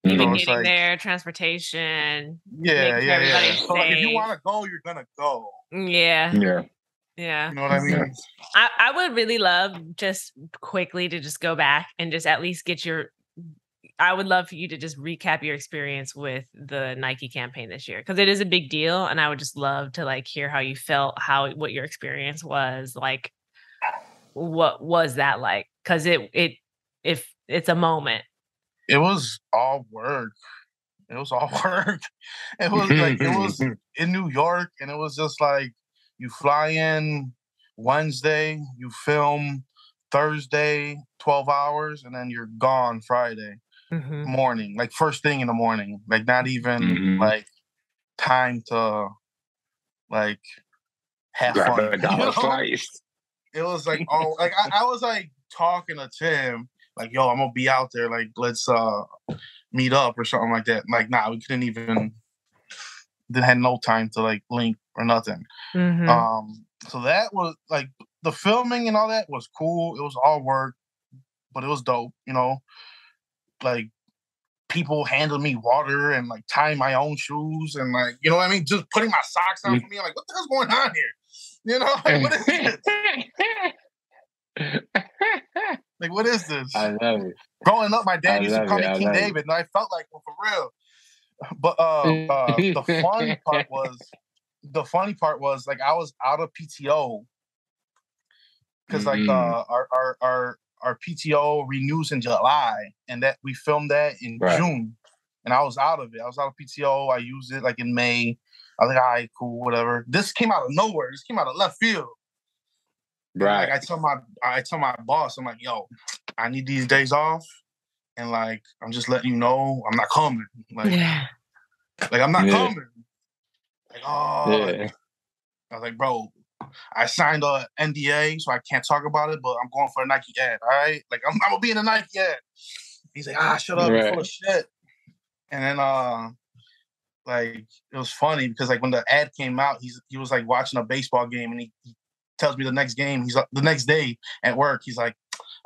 Even getting there, transportation. Yeah. So like, if you want to go, you're gonna go. Yeah. You know what I mean? I would really love just quickly to just go back and just at least get I would love for you to just recap your experience with the Nike campaign this year, because it is a big deal, and I would just love to like hear how you felt, what your experience was like. What was that like? Because if it's a moment. It was all work. It was like it was in New York, and it was just like you fly in Wednesday, you film Thursday, 12 hours, and then you're gone Friday. Morning, like first thing in the morning, like not even like time to like have fun. It was like like I was like talking to Tim, like, yo, I'm gonna be out there, like let's meet up or something like that. Like, nah, we couldn't even had no time to like link or nothing. So that was like the filming and all that was cool. It was all work, but it was dope, you know. Like people handling me water and like tying my own shoes and like, you know what I mean? Just putting my socks on for me. I'm like, what the hell's going on here? You know, like, what is this? what is this? I love it. Growing up, my dad used to call me King David, and I felt like one for real. But the funny part was like I was out of PTO because like our PTO renews in July, and that we filmed that in June, and I was out of it. I was out of PTO. I used it like in May. I was like, all right, cool, whatever. This came out of nowhere. This came out of left field. Right. Like I tell my boss, I'm like, yo, I need these days off, and like I'm just letting you know I'm not coming. Like I'm not coming. Like, I was like, bro, I signed a NDA, so I can't talk about it, but I'm going for a Nike ad, all right? Like, I'm gonna be in a Nike ad. He's like, shut up, you're full of shit. And then, like, it was funny because, like, when the ad came out, he was, like, watching a baseball game, and he tells me the next day at work, he's like,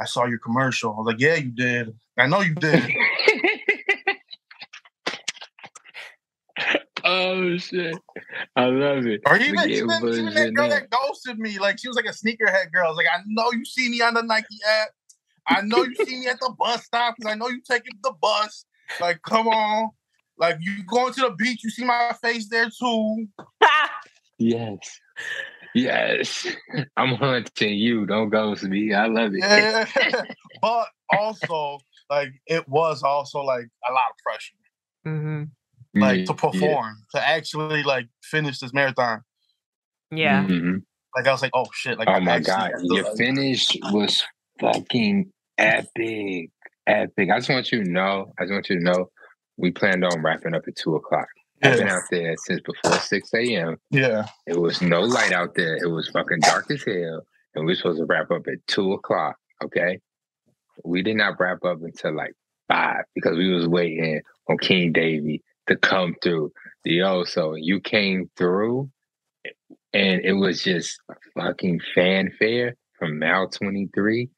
I saw your commercial. I was like, yeah, you did. I know you did. Oh shit! I love it. Or even that girl that ghosted me, like she was like a sneakerhead girl. I was like, I know you see me on the Nike app. I know you see me at the bus stop because I know you taking the bus. Like, come on, like you going to the beach, you see my face there too. Yes. I'm hunting you. Don't ghost me. I love it. Yeah, but also like it was also like a lot of pressure. Mm-hmm. Like to perform, to actually like finish this marathon. Yeah. Mm-hmm. Like I was like, oh shit! Like, oh my god, your finish was fucking epic. I just want you to know. We planned on wrapping up at 2:00. I've been out there since before 6 a.m. Yeah. It was no light out there. It was fucking dark as hell, and we were supposed to wrap up at 2:00. Okay, we did not wrap up until like 5 because we was waiting on King Davey to come through. So you came through, and it was just a fucking fanfare from mile 23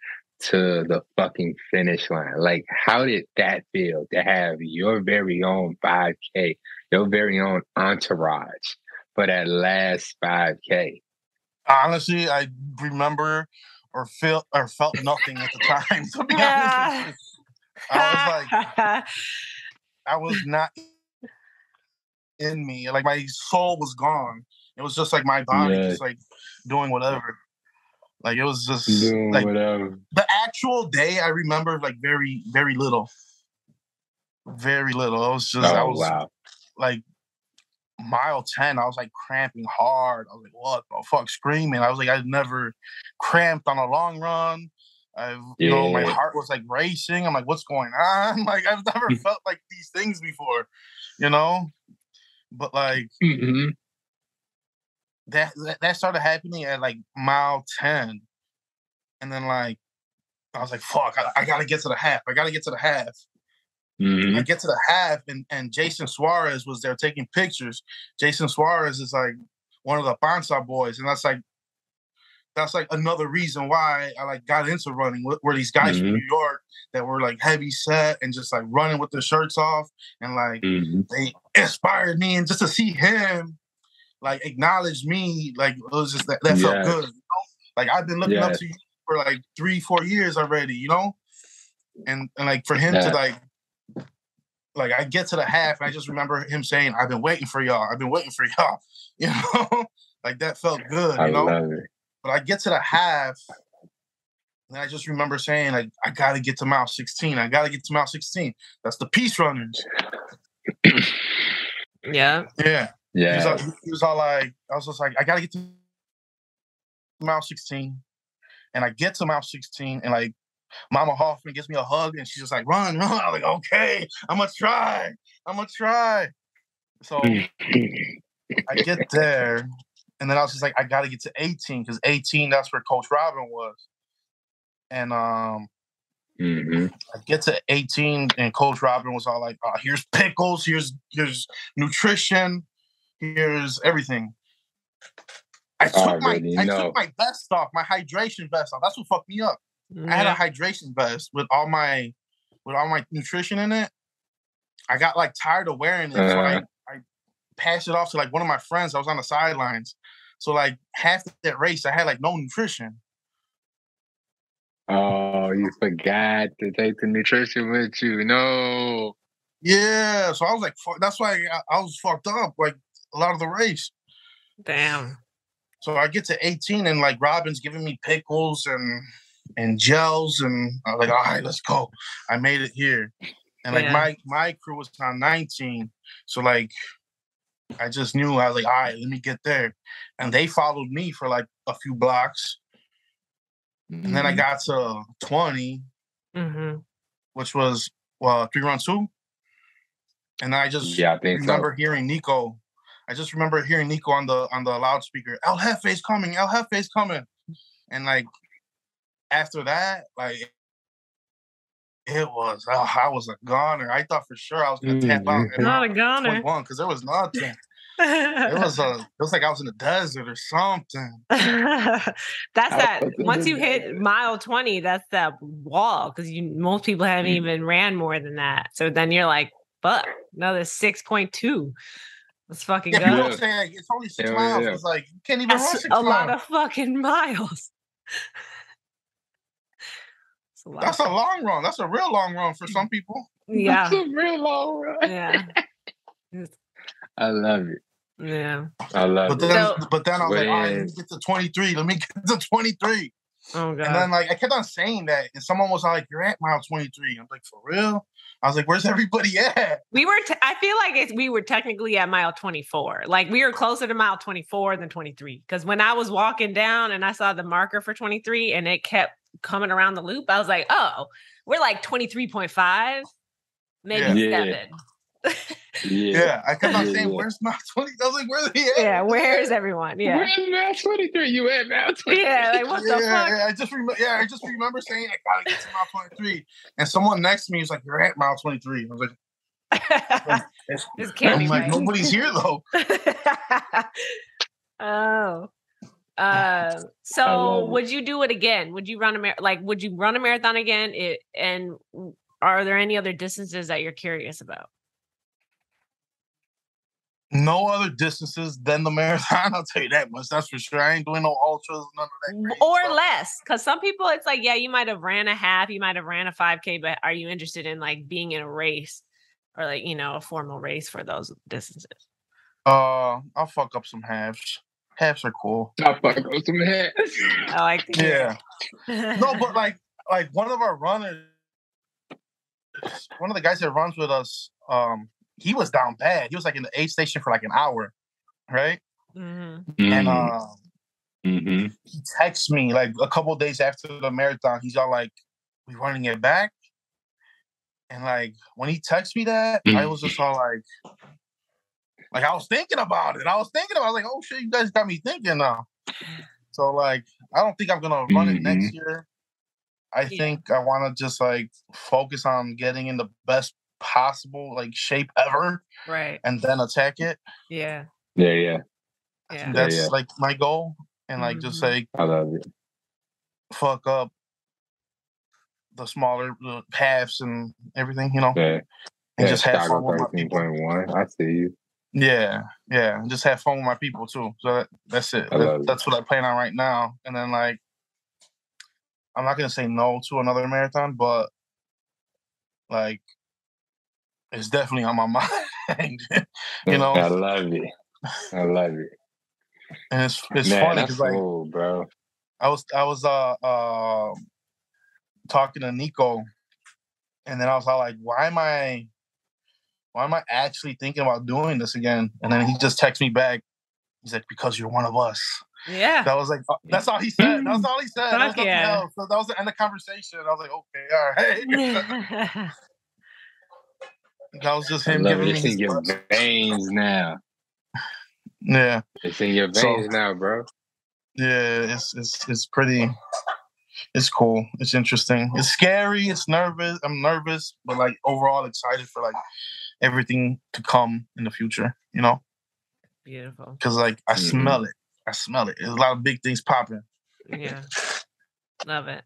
to the fucking finish line. Like, how did that feel to have your very own 5K, your very own entourage for that last 5K? Honestly, I remember or felt nothing at the time, to be honest with you. I was like, I was not in me. Like, my soul was gone. It was just like my body just like doing whatever. Like, it was just like whatever. The actual day I remember like very, very little. Very little. It was just like mile 10, I was like cramping hard. I was like, what the fuck, screaming. I was like, I've never cramped on a long run. You know, my heart was like racing. I'm like, what's going on? Like, I've never felt like these things before, you know? But like that started happening at like mile 10. And then like I was like, fuck, I gotta get to the half. I get to the half, and Jason Suarez was there taking pictures. Jason Suarez is like one of the Bansa boys, and that's like another reason why I like got into running. Were these guys from New York that were like heavy set and just like running with their shirts off, and like they inspired me, and just to see him like acknowledge me, like it was just that felt good. You know? Like I've been looking up to you for like 3-4 years already, you know, and like for him to like I get to the half, and I just remember him saying, "I've been waiting for y'all. You know, like that felt good. You know, love it. But I get to the half, and I just remember saying, like, I gotta get to mile 16. That's the peace runners. Yeah. He was all like, I was just like, I gotta get to mile 16, and I get to mile 16, and like Mama Hoffman gives me a hug, and she's just like, run. I'm like, okay, I'm gonna try. So I get there, and then I was just like, I gotta get to 18, because 18, that's where Coach Robin was. And I get to 18, and Coach Robin was all like, here's pickles, here's nutrition, here's everything. I took my vest off, my hydration vest off. That's what fucked me up. Yeah. I had a hydration vest with all my nutrition in it. I got like tired of wearing it, so I passed it off to like one of my friends. I was on the sidelines, so like half that race, I had like no nutrition. Oh, you forgot to take the nutrition with you. No. Yeah, so I was like, that's why I was fucked up like a lot of the race. Damn. So I get to 18 and like Robin's giving me pickles and gels, and I was like, all right, let's go. I made it here. And like my crew was on 19. So like I just knew, I was like, all right, let me get there. And they followed me for like a few blocks. Mm-hmm. And then I got to 20, which was 3-run-2. And I just remember hearing Nico. I just remember hearing Nico on the loudspeaker, El Jefe's coming, El Jefe's coming. And like after that, like it was, I was a goner. I thought for sure I was gonna tap out. Not a goner. 21, because there was nothing. It was like I was in the desert or something. That's that. Once you hit mile 20, that's that wall, because most people haven't even ran more than that. So then you're like, fuck, another 6.2. Let's fucking go. People say like, it's only 6 miles. It's like you can't even run 6 miles. A lot of fucking miles. That's a long run. That's a real long run for some people. Yeah. That's a real long run. Yeah. I love it. Yeah. I love it. But then I was like, all right, let me get to 23. Let me get to 23. Oh, God. And then like I kept on saying that, and someone was like, you're at mile 23. I'm like, for real? I was like, where's everybody at? We were, I feel like we were technically at mile 24. Like we were closer to mile 24 than 23. Because when I was walking down and I saw the marker for 23 and it kept coming around the loop, I was like, oh, we're like 23.5, maybe 7. Yeah, I kept on saying, where's mile 20? I was like, where's he at? Yeah, where's everyone? Yeah. Where's mile 23? You at mile 23? Yeah, like what the fuck? Yeah, I just remember saying, I gotta get to mile 23. And someone next to me was like, you're at mile 23. I was like, this can't be right. Nobody's here though. Oh. So would you do it again? Would you run would you run a marathon again? And are there any other distances that you're curious about? No other distances than the marathon, I'll tell you that much. That's for sure. I ain't doing no ultras, none of that. Or stuff. Less. Because some people, it's like, yeah, you might have ran a half, you might have ran a 5K, but are you interested in like being in a race or like, a formal race for those distances? I'll fuck up some halves. Halves are cool. I'll fuck up some halves. I like to hear that. No, but like one of our runners, one of the guys that runs with us, he was down bad. He was like in the aid station for like an hour, right? And he texts me like a couple of days after the marathon. He's all like, "We running it back?" And like when he texted me that, I was just all like I was thinking about it. I was like, "Oh shit, you guys got me thinking now." So like, I don't think I'm gonna run it next year. I think I want to just like focus on getting in the best possible like shape ever, right? And then attack it. Yeah. That's like my goal, and like just like I love it. Fuck up the smaller halves and everything, and just have fun with my people. 13.1. I see you. Yeah, and just have fun with my people too. So that's it. That's what I plan on right now. And then like, I'm not gonna say no to another marathon, but like, it's definitely on my mind. I love it. And it's funny because like, cool, bro. I was talking to Nico, and then I was all like, why am I actually thinking about doing this again? And then he just texted me back. He's like, because you're one of us. Yeah. That was like, that's all he said. That's all he said. That was nothing else. So that was the end of the conversation. I was like, okay, all right. That was just him giving me his in your veins now. Yeah. It's in your veins now, bro. Yeah, it's pretty. It's cool. It's interesting. It's scary. It's nervous. I'm nervous, but like overall excited for like everything to come in the future. Beautiful. Because like I smell it. There's a lot of big things popping. Yeah. Love it.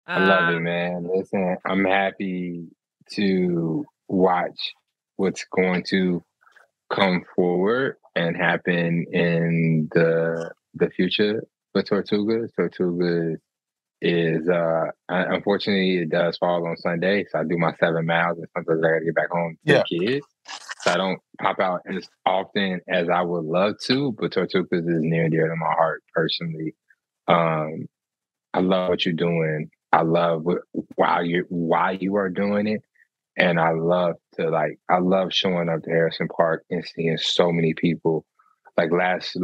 I love it, man. Listen, I'm happy to watch what's going to come forward and happen in the future for Tortugas. Tortugas is unfortunately it does fall on Sunday, so I do my 7 miles, and sometimes I gotta get back home to the kids. So I don't pop out as often as I would love to, but Tortugas is near and dear to my heart personally. I love what you're doing. I love why you are doing it, and I love showing up to Harrison Park and seeing so many people. Like last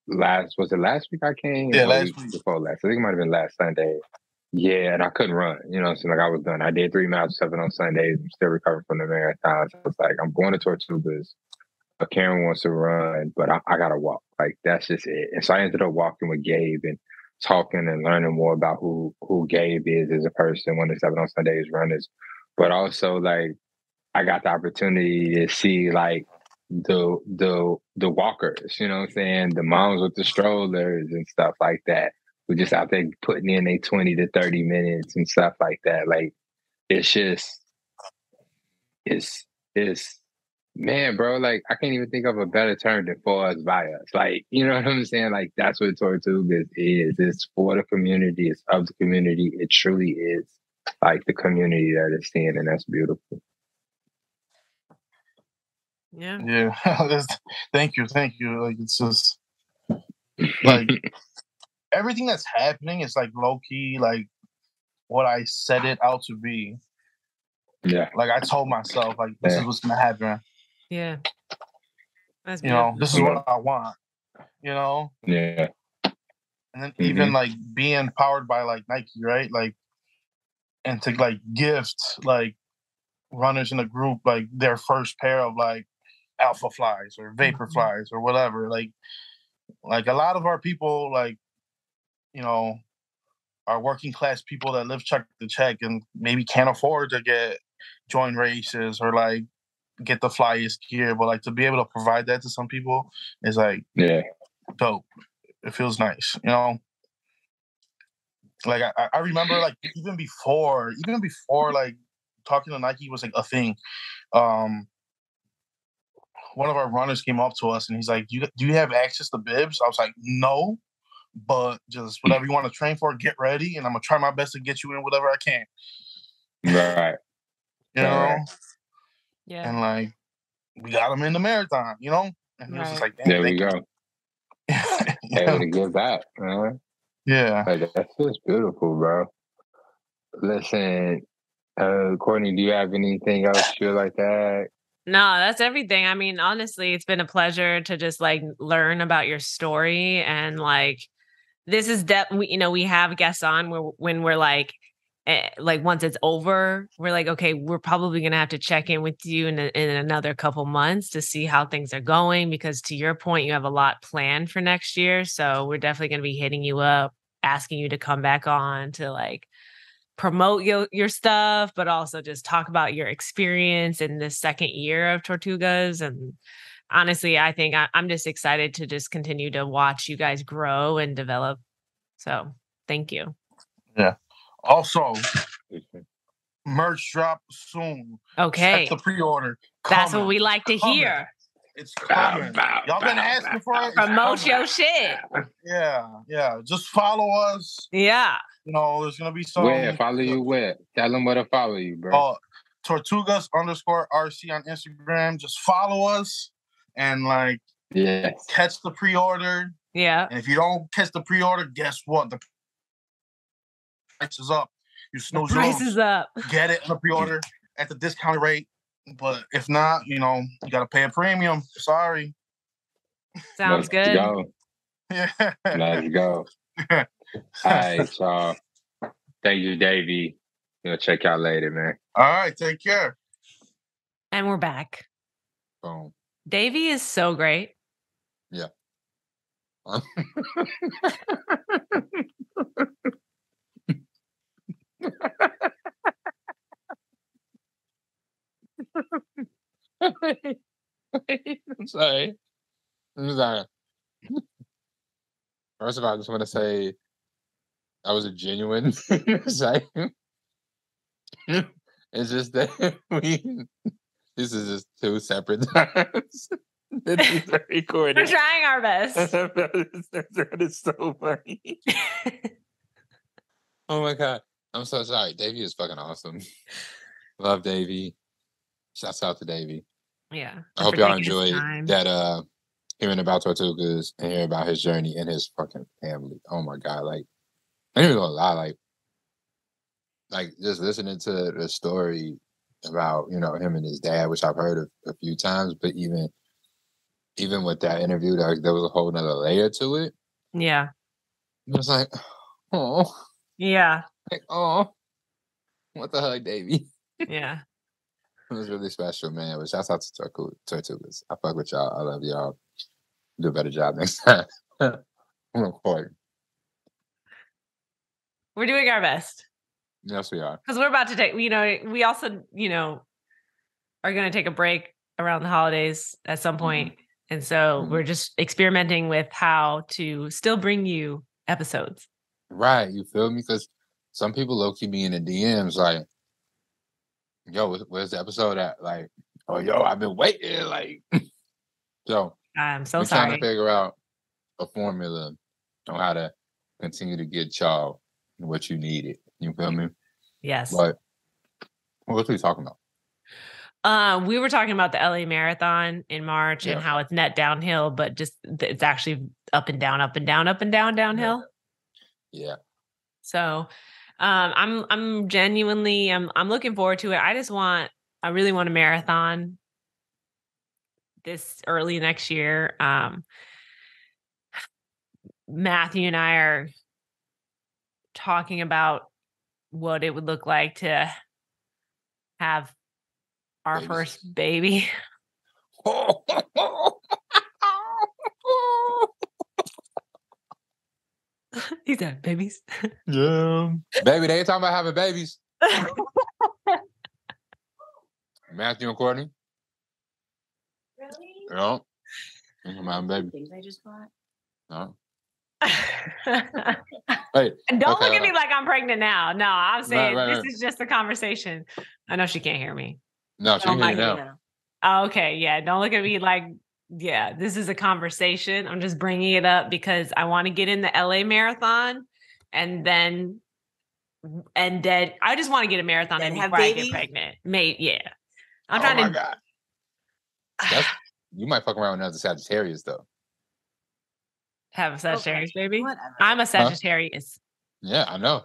was it last week I came? Yeah, last week before last. I think it might have been last Sunday. Yeah, and I couldn't run. You know, so like I was done. I did 3 miles, 7 on Sundays. I'm still recovering from the marathon. So it's like I'm going to Tortugas. Karen wants to run, but I gotta walk. Like that's just it. And so I ended up walking with Gabe and talking and learning more about who Gabe is as a person, one of the 7 on Sundays runners. But also like I got the opportunity to see like the walkers, you know what I'm saying? The moms with the strollers and stuff like that. We're just out there putting in a 20 to 30 minutes and stuff like that. Like it's just it's man, bro, like I can't even think of a better term than for us by us. Like, you know what I'm saying? Like that's what Tortugas is. It's for the community, it's of the community. It truly is like the community that it's seeing, and that's beautiful. Yeah. Thank you. Like it's just like everything that's happening is like low key, like what I set it out to be. Yeah. Like I told myself, like this is what's gonna happen. Yeah. That's you know, this is what I want. You know? Yeah. And then even like being powered by like Nike, right? Like and to like gift like runners in a group like their first pair of like Alpha Flies or Vapor Flies or whatever. Like a lot of our people, like, you know, are working class people that live check to check and maybe can't afford to join races or like get the flyest gear, but like to be able to provide that to some people is like dope. It feels nice, you know. Like I remember like even before like talking to Nike was like a thing. One of our runners came up to us and he's like, do you have access to bibs? I was like, no, but just whatever you want to train for, get ready, and I'm gonna try my best to get you in whatever I can. Right. You know? Right. Yeah. And like we got him in the marathon, you know? And he was just like, there we go. Able to give back, man. Yeah. Like, that's just beautiful, bro. Listen, Courtney, do you have anything else you feel like that? No, that's everything. I mean, honestly, it's been a pleasure to just like learn about your story. And like, this is you know, we have guests on when we're like once it's over, we're like, okay, we're probably going to have to check in with you in another couple months to see how things are going. Because to your point, you have a lot planned for next year. So we're definitely going to be hitting you up, asking you to come back on to like promote your stuff, but also just talk about your experience in the second year of Tortugas. And honestly, I think I'm just excited to just continue to watch you guys grow and develop. So thank you. Yeah. Also, merch drop soon. Okay. Check the pre-order. That's what we like to hear. It's coming. Y'all been asking for it. Promote your shit. Yeah. Just follow us. Yeah. You know, there's gonna be some. Where? Follow you where? Tell them where to follow you, bro. Tortugas_RC on Instagram. Just follow us and like catch the pre-order. Yeah. And if you don't catch the pre-order, guess what? The price is up. You snooze. The price is up. Get it in the pre-order at the discounted rate. But if not, you know, you gotta pay a premium. Sorry. Sounds good. Go. Yeah. Let's go. All right, y'all. Thank you, Davey. We'll check y'all later, man. All right, take care. And we're back. Boom. Davey is so great. Yeah. I'm sorry. First of all, I just want to say that was a genuine excitement. It's just that this is just 2 separate times that these are recorded. We're trying our best. That is so funny. Oh my God. I'm so sorry. Davey is fucking awesome. Love Davey. Shouts out to Davey. Yeah. I hope y'all enjoyed that hearing about Tortugas and hearing about his journey and his fucking family. Oh my God. Like, I didn't even lie. Like just listening to the story about, you know, him and his dad, which I've heard a few times, but even with that interview, there was a whole nother layer to it. Yeah. It was like, oh. Yeah. Like, oh. What the hell, Davey? Yeah. It was really special, man. But shouts out to Tortugas. I fuck with y'all. I love y'all. Do a better job next time. I'm recording. We're doing our best. Yes, we are. Because we're about to take, you know, we also, you know, are going to take a break around the holidays at some point. Mm-hmm. And so we're just experimenting with how to still bring you episodes. Right. You feel me? Because some people low-key be in the DMs like, yo, where's the episode at? Like, oh, yo, I've been waiting. Like, so I'm so we're sorry. trying to figure out a formula on how to continue to get y'all what you needed. You feel me? Yes. But what were we talking about? We were talking about the LA Marathon in March and how it's net downhill, but just it's actually up and down, up and down, up and down, downhill. Yeah. So, I'm genuinely, I'm looking forward to it. I really want a marathon this early next year. Matthew and I are talking about what it would look like to have our first baby. He said babies. Yeah. Baby, they ain't talking about having babies. Matthew and Courtney. Really? Yeah. My baby. Things I just bought. No. Hey, don't look at me like I'm pregnant now. No, I'm saying this is just a conversation. I know she can't hear me. No, she can hear you now. Oh, okay, yeah. Don't look at me like, yeah, this is a conversation. I'm just bringing it up because I want to get in the LA Marathon, and then I just want to get a marathon and before I get pregnant. Yeah. I'm trying to. Oh my God. You might fuck around with another Sagittarius though. Have a Sagittarius, baby. Whatever. I'm a Sagittarius. Yeah, I know.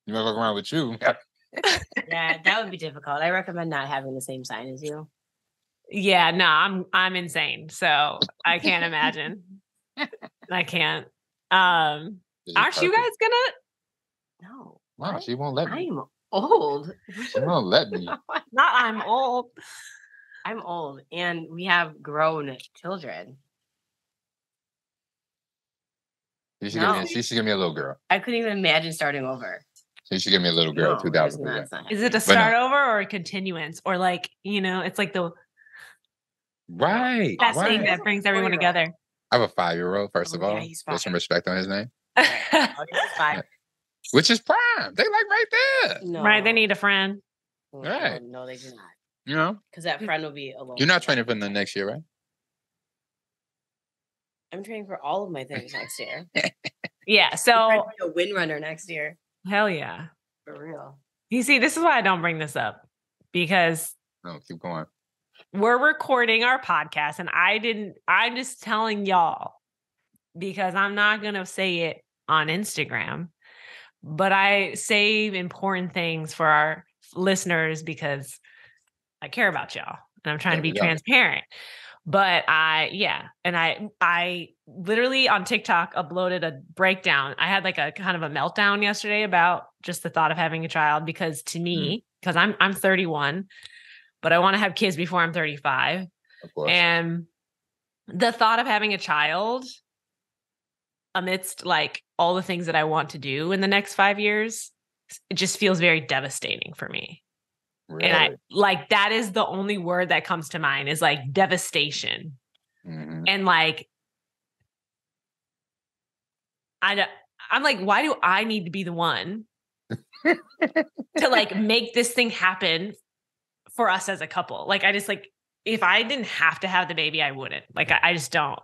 You might fuck around with you. Yeah, that would be difficult. I recommend not having the same sign as you. Yeah, no, I'm insane. So I can't imagine. I can't. Aren't you guys gonna? No. Wow, she won't let me. I'm old. She won't let me. Not I'm old. I'm old, and we have grown children. She should give me a little girl. I couldn't even imagine starting over. She should give me a little girl. 2000. Is it a start over or a continuance, or like it's like the right thing that brings everyone together? I have a 5-year-old. First of all, put some respect on his name. Which is prime. They like right there. No. Right, they need a friend. Right? No, they do not. You know, because that friend will be alone. You're not training for the next year, right? I'm training for all of my things next year. Yeah, so I'm trying to be a wind runner next year. Hell yeah, for real. You see, this is why I don't bring this up because no, keep going. We're recording our podcast, and I'm just telling y'all because I'm not gonna say it on Instagram, but I save important things for our listeners because I care about y'all and I'm trying to be transparent. But I literally on TikTok uploaded a breakdown. I had like a kind of a meltdown yesterday about just the thought of having a child because to me, because I'm 31, but I want to have kids before I'm 35. Of course. And the thought of having a child amidst like all the things that I want to do in the next 5 years, it just feels very devastating for me. Really? And I like that is the only word that comes to mind is like devastation. Mm-hmm. And like I'm like, why do I need to be the one to like make this thing happen for us as a couple? Like I just like if I didn't have to have the baby, I wouldn't. Like I just don't.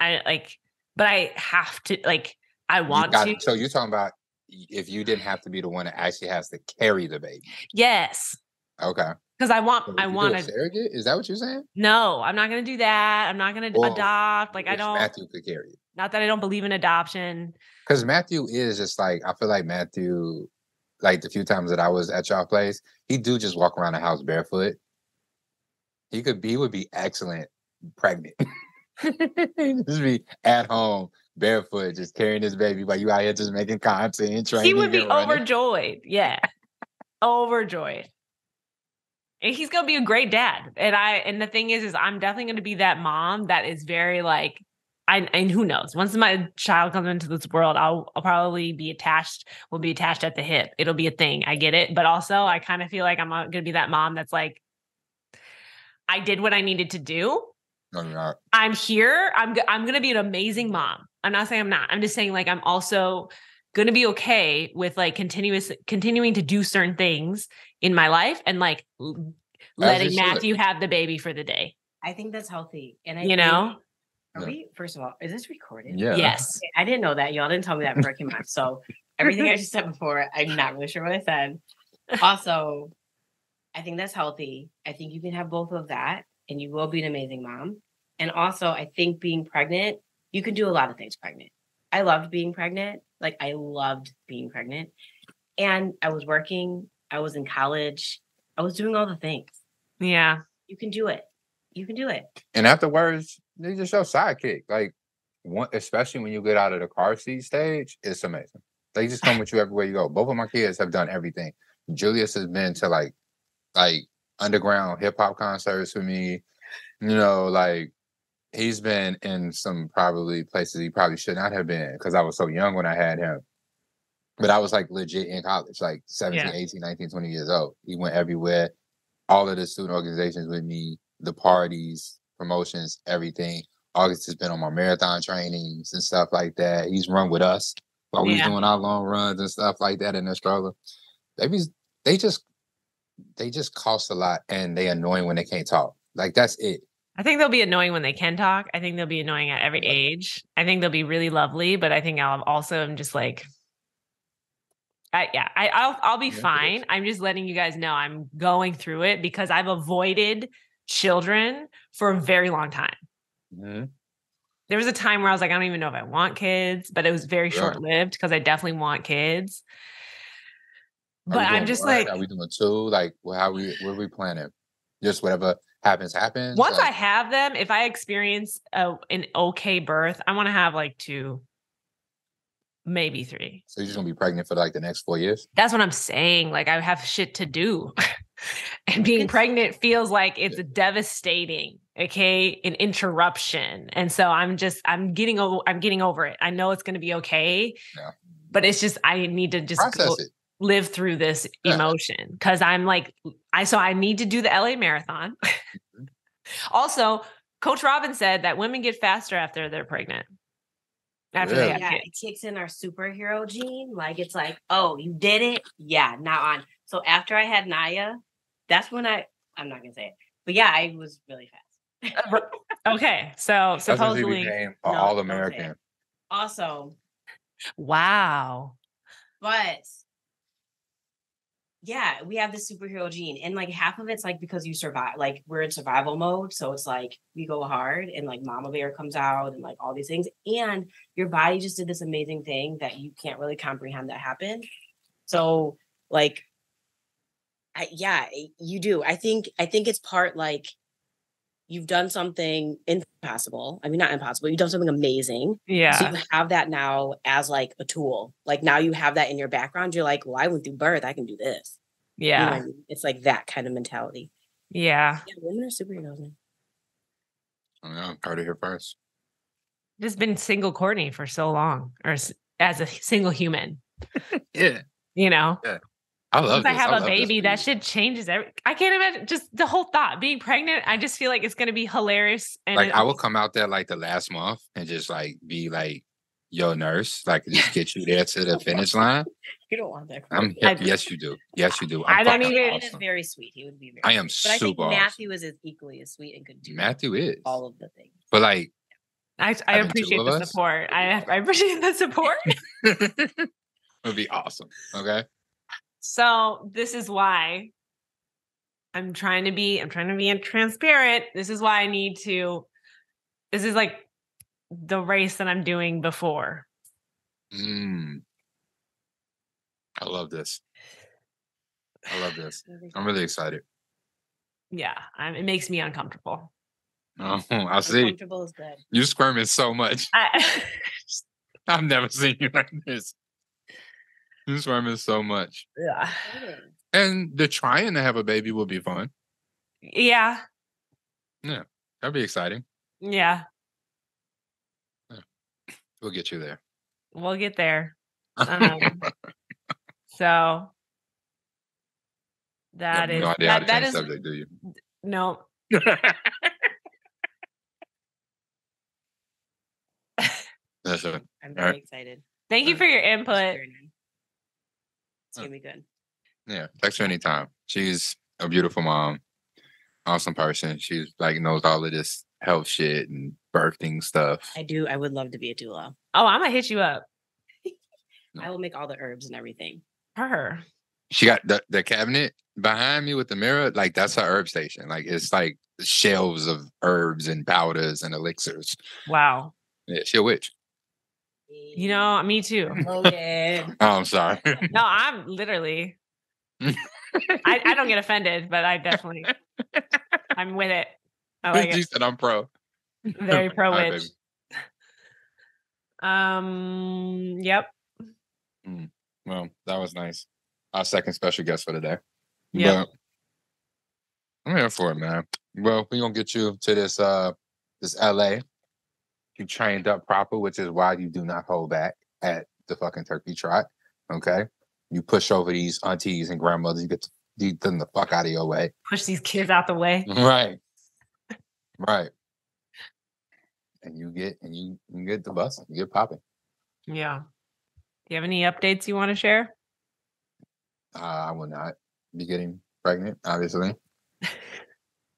I like, but I have to like I want to. So you're talking about if you didn't have to be the one that actually has to carry the baby. Yes. Okay. Because I want to surrogate. Is that what you're saying? No, I'm not going to do that. I'm not going to adopt. Like I don't. Matthew could carry it. Not that I don't believe in adoption. Because Matthew is just like, I feel like Matthew, like the few times that I was at y'all place, he do just walk around the house barefoot. He would be excellent pregnant. Just be at home barefoot, just carrying his baby while you out here just making content, training. He would be overjoyed. Yeah. Overjoyed. And he's gonna be a great dad. And the thing is I'm definitely gonna be that mom that is very like, and who knows? Once my child comes into this world, I'll probably be attached. We'll be attached at the hip. It'll be a thing. I get it. But also, I kind of feel like I'm gonna be that mom that's like, I did what I needed to do. No, you're not. I'm here. I'm gonna be an amazing mom. I'm not saying I'm not. I'm just saying like I'm also gonna be okay with like continuing to do certain things in my life and like letting Matthew have the baby for the day. I think that's healthy. And are we, first of all, is this recorded? Yeah. Yes. Okay, I didn't know that. Y'all didn't tell me that before I came on. So everything I just said before, I'm not really sure what I said. Also, I think that's healthy. I think you can have both of that and you will be an amazing mom. And also, I think being pregnant, you can do a lot of things pregnant. I loved being pregnant. Like, I loved being pregnant. And I was working. I was in college. I was doing all the things. Yeah. You can do it. You can do it. And afterwards, they just your sidekick. Like, especially when you get out of the car seat stage, it's amazing. They just come with you everywhere you go. Both of my kids have done everything. Julius has been to like underground hip hop concerts with me. You know, like he's been in some probably places he probably should not have been because I was so young when I had him. But I was like legit in college, like 17, 18, 19, 20 years old. He went everywhere. All of the student organizations with me, the parties, promotions, everything. August has been on my marathon trainings and stuff like that. He's run with us while we was doing our long runs and stuff like that in the stroller. They just cost a lot and they annoying when they can't talk. Like that's it. I think they'll be annoying when they can talk. I think they'll be annoying at every age. I think they'll be really lovely, but I think I'm just like, I'll be fine. I'm just letting you guys know I'm going through it because I've avoided children for a very long time. Mm-hmm. There was a time where I was like, I don't even know if I want kids, but it was very short-lived because I definitely want kids. But I'm just like, are we doing two? Like, what are we planning? Just whatever happens. Once I have them, if I experience an okay birth, I want to have like 2, maybe 3. So you're just gonna be pregnant for like the next 4 years? That's what I'm saying. Like I have shit to do. And being pregnant feels like it's devastating, okay? An interruption. And so I'm getting over it. I know it's going to be okay. Yeah. But it's just I need to just live through this emotion cuz I'm like I need to do the LA marathon. Also, Coach Robin said that women get faster after they're pregnant. After they have kids. It kicks in our superhero gene. Like it's like, oh, you did it? Yeah, now on. So after I had Naya, that's when I'm not gonna say it, but yeah, I was really fast. Okay, so supposedly all American. Also, wow. But yeah, we have the superhero gene, and like half of it's like because you survive. Like we're in survival mode, so it's like we go hard, and like Mama Bear comes out, and like all these things, and your body just did this amazing thing that you can't really comprehend that happened. So like. You do. I think it's part like you've done something impossible. I mean, not impossible. You've done something amazing. Yeah. So you have that now as like a tool. Like now you have that in your background. You're like, well, I went through birth. I can do this. Yeah. You know what I mean? It's like that kind of mentality. Yeah. Women are superheroes, man. I know. Heard it here first. Just been single Courtney for so long, or as a single human. Yeah. You know. Yeah. I love this. I have a baby. That shit changes I can't imagine just the whole thought being pregnant. I just feel like it's going to be hilarious. And like I will come out there like the last month and just like be like your nurse, like just get you there to the finish line. You don't want that. Yes, you do. Yes, you do. I don't even. Awesome. Is very sweet. He would be very. I am super. But I think Matthew is equally as sweet and could do. Matthew is all of the things. But like, I appreciate the support. I appreciate the support. It'll be awesome. Okay. So this is why I'm trying to be transparent. This is why this is like the race that I'm doing before. I love this. I'm really excited. Yeah, it makes me uncomfortable. Oh, I see. Uncomfortable is good. You squirming so much. I've never seen you like this. You squirming so much. Yeah. And the trying to have a baby will be fun. Yeah. Yeah, that'd be exciting. Yeah. We'll get you there. We'll get there. So that is no idea how to change is subject, do you? No. That's it. I'm very excited. Thank you for your input. It's gonna be good. Yeah, text her anytime. She's a beautiful mom, awesome person. She's like knows all of this health shit and birthing stuff. I do. I would love to be a doula. Oh, I'm gonna hit you up. I will make all the herbs and everything. Her. She got the cabinet behind me with the mirror. Like that's her herb station. Like it's like shelves of herbs and powders and elixirs. Wow. Yeah, she a witch. You know, me too. Oh, I'm sorry. No, I'm literally. I don't get offended, but I definitely. I'm with it. I like She it. said I'm pro. Very pro All right, witch. Yep. Well, that was nice. Our second special guest for the day. Yeah. I'm here for it, man. Well, we're gonna get you to this LA. You trained up proper, which is why you do not hold back at the fucking turkey trot. Okay. You push over these aunties and grandmothers, you get them the fuck out of your way. Push these kids out the way. Right. And you get the bus, you get popping. Yeah. Do you have any updates you want to share? I will not be getting pregnant, obviously.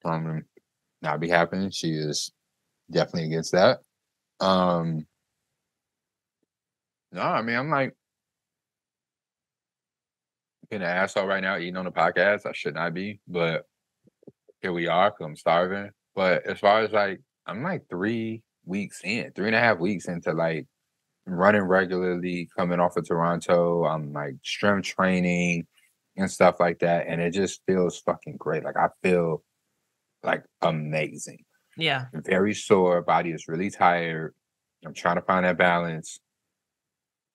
Not be happening. She is definitely against that. No, I mean, I'm like being an asshole right now, eating on the podcast. I should not be, but here we are because I'm starving. But as far as like, I'm like 3.5 weeks into like running regularly, coming off of Toronto. I'm like strength training and stuff like that. And it just feels fucking great. Like I feel like amazing. Yeah. I'm very sore. Body is really tired. I'm trying to find that balance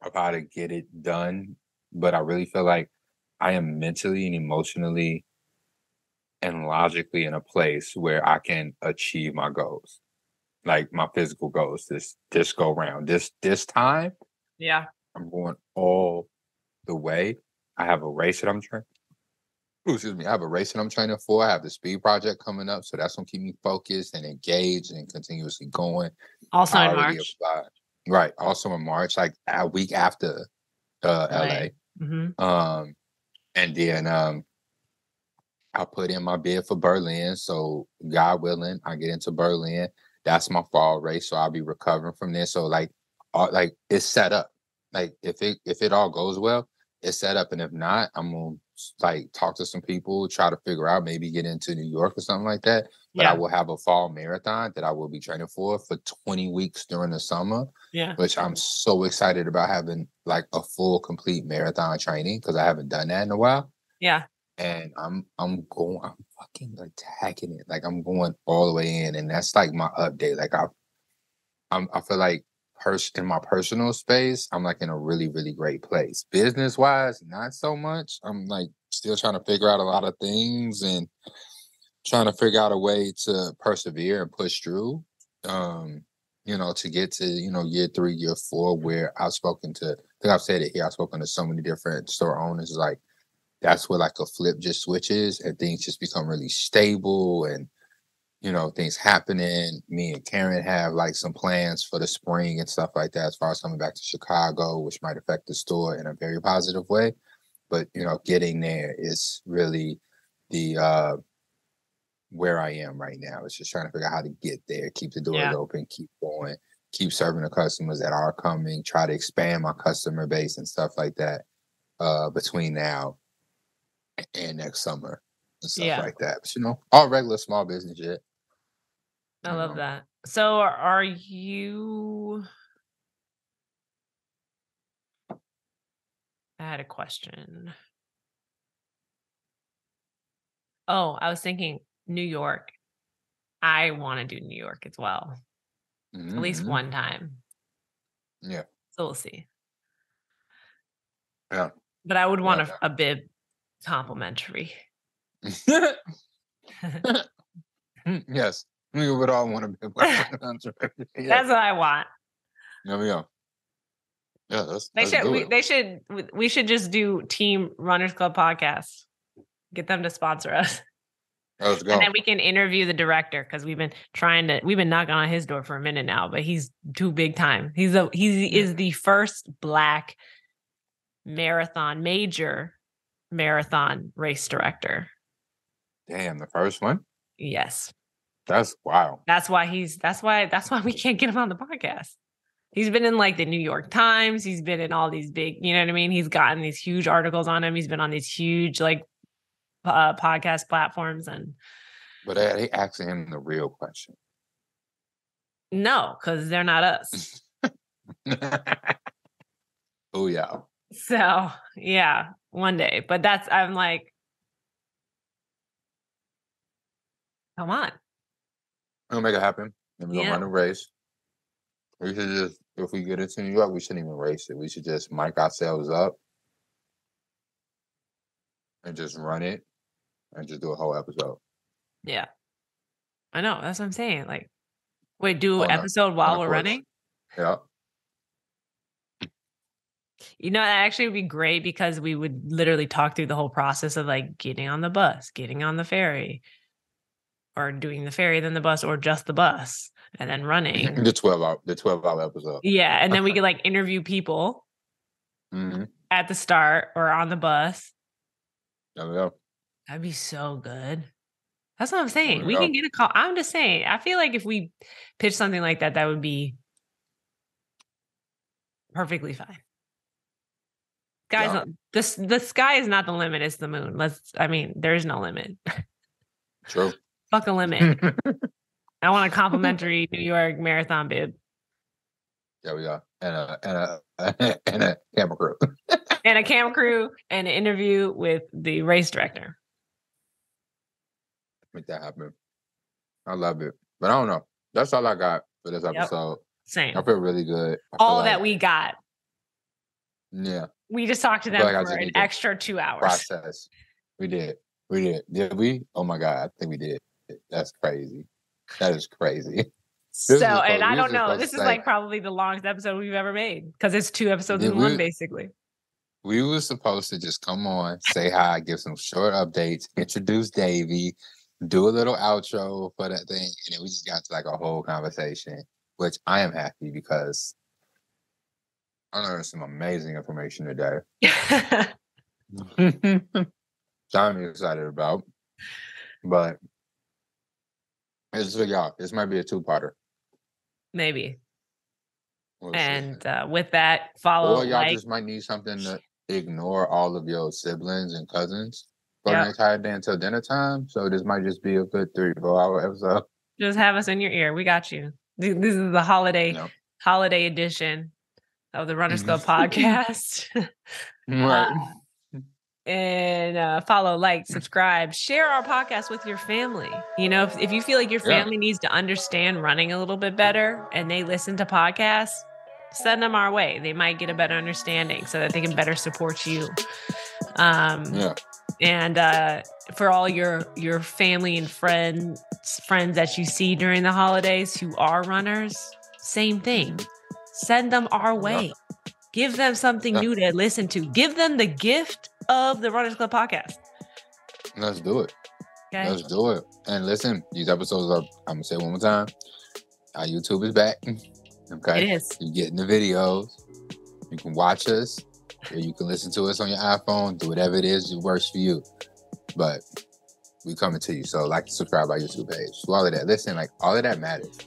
of how to get it done. But I really feel like I am mentally and emotionally and logically in a place where I can achieve my goals. Like my physical goals this go round. This time. Yeah. I'm going all the way. I have a race that I'm training. Excuse me. I have a race that I'm training for. I have the speed project coming up, so that's gonna keep me focused and engaged and continuously going. Also in March. Applied. Right. Also in March, like a week after LA. Mm-hmm. And then I put in my bid for Berlin. So God willing, I get into Berlin. That's my fall race, so I'll be recovering from this. So like it's set up. Like if it all goes well, it's set up, and if not, I'm gonna like talk to some people, try to figure out maybe get into New York or something like that. But I will have a fall marathon that I will be training for 20 weeks during the summer. Yeah, which I'm so excited about having like a full complete marathon training because I haven't done that in a while. Yeah. And I'm fucking attacking it. Like I'm going all the way in, and that's like my update. Like I feel like in my personal space, I'm like in a really, really great place. Business wise, not so much. I'm like still trying to figure out a lot of things and trying to figure out a way to persevere and push through. To get to, year 3, year 4, where I've spoken to, I think I've said it here, I've spoken to so many different store owners, like that's where like a flip just switches and things just become really stable and, things happening. Me and Karen have like some plans for the spring and stuff like that as far as coming back to Chicago, which might affect the store in a very positive way. But, getting there is really the where I am right now. It's just trying to figure out how to get there, keep the doors open, keep going, keep serving the customers that are coming, try to expand my customer base and stuff like that between now and next summer and stuff like that. But, you know, all regular small business shit. I love that. So are you... I had a question. Oh, I was thinking New York. I want to do New York as well. At least one time. Yeah. So we'll see. Yeah. But I would want a bib complimentary. Yes. We would all want a bib complimentary. Yeah. That's what I want. There we go. Yeah, we should just do Team Runners Club podcast. Get them to sponsor us. Let's go. And then we can interview the director because we've been knocking on his door for a minute now, but he's too big time. He is the first Black major marathon race director. Damn, the first one? Yes. That's wow. That's why we can't get him on the podcast. He's been in like the New York Times. He's been in all these big, you know what I mean? He's gotten these huge articles on him. He's been on these huge like podcast platforms. But they asking him the real question. No, because they're not us. Oh yeah. So yeah, one day. But I'm like, come on. We'll make it happen. And we're gonna run a race. We should just, if we get into New York, we shouldn't even race it. We should just mic ourselves up and just run it and just do a whole episode. Yeah. I know. That's what I'm saying. Like, wait, do an episode while we're running? Yeah. You know, that actually would be great because we would literally talk through the whole process of like getting on the bus, getting on the ferry, or doing the ferry, then the bus, or just the bus. And then running the 12-hour episode. Yeah, and then we could like interview people at the start or on the bus. There we go. That'd be so good. That's what I'm saying. We can get a call. I'm just saying. I feel like if we pitch something like that, that would be perfectly fine. Guys, the sky is not the limit; it's the moon. There is no limit. True. Fuck a limit. I want a complimentary New York marathon bib. There we go. And a camera crew. And a camera crew and an interview with the race director. Make that happen. I love it. But I don't know. That's all I got for this episode. Same. I feel really good. All that we got. Yeah. We just talked to them for an extra 2 hours. Process. We did. Did we? Oh my God. I think we did. That's crazy. That is crazy. I don't know. This is like probably the longest episode we've ever made because it's 2 episodes in one, basically. We were supposed to just come on, say hi, give some short updates, introduce Davey, do a little outro for that thing, and then we just got to like a whole conversation, which I am happy because I learned some amazing information today. So I'm excited about. But let's figure out. This might be a 2-parter. Maybe. With that, follow. Or y'all just might need something to ignore all of your siblings and cousins for the entire day until dinner time. So this might just be a good 3-4 hour episode. Just have us in your ear. We got you. This is the holiday edition of the Runners Club podcast. Right. And follow, like, subscribe, share our podcast with your family. You know, if you feel like your family needs to understand running a little bit better and they listen to podcasts, send them our way. They might get a better understanding so that they can better support you. And for all your family and friends that you see during the holidays who are runners, same thing. Send them our way. Give them something new to listen to. Give them the gift of the Runners Club podcast. Let's do it. Okay. Let's do it. And listen, these episodes are, I'm going to say it one more time, our YouTube is back. Okay? It is. You're getting the videos. You can watch us, or you can listen to us on your iPhone. Do whatever it is that works for you. But we coming to you. So like and subscribe our YouTube page. Do all of that. Listen, like all of that matters.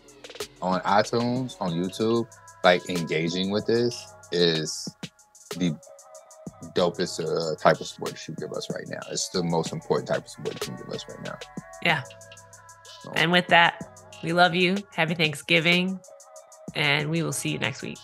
on iTunes, on YouTube, like engaging with this is the dopest type of sport you give us right now. It's the most important type of sport you can give us right now. Yeah. So. And with that, we love you. Happy Thanksgiving. And we will see you next week.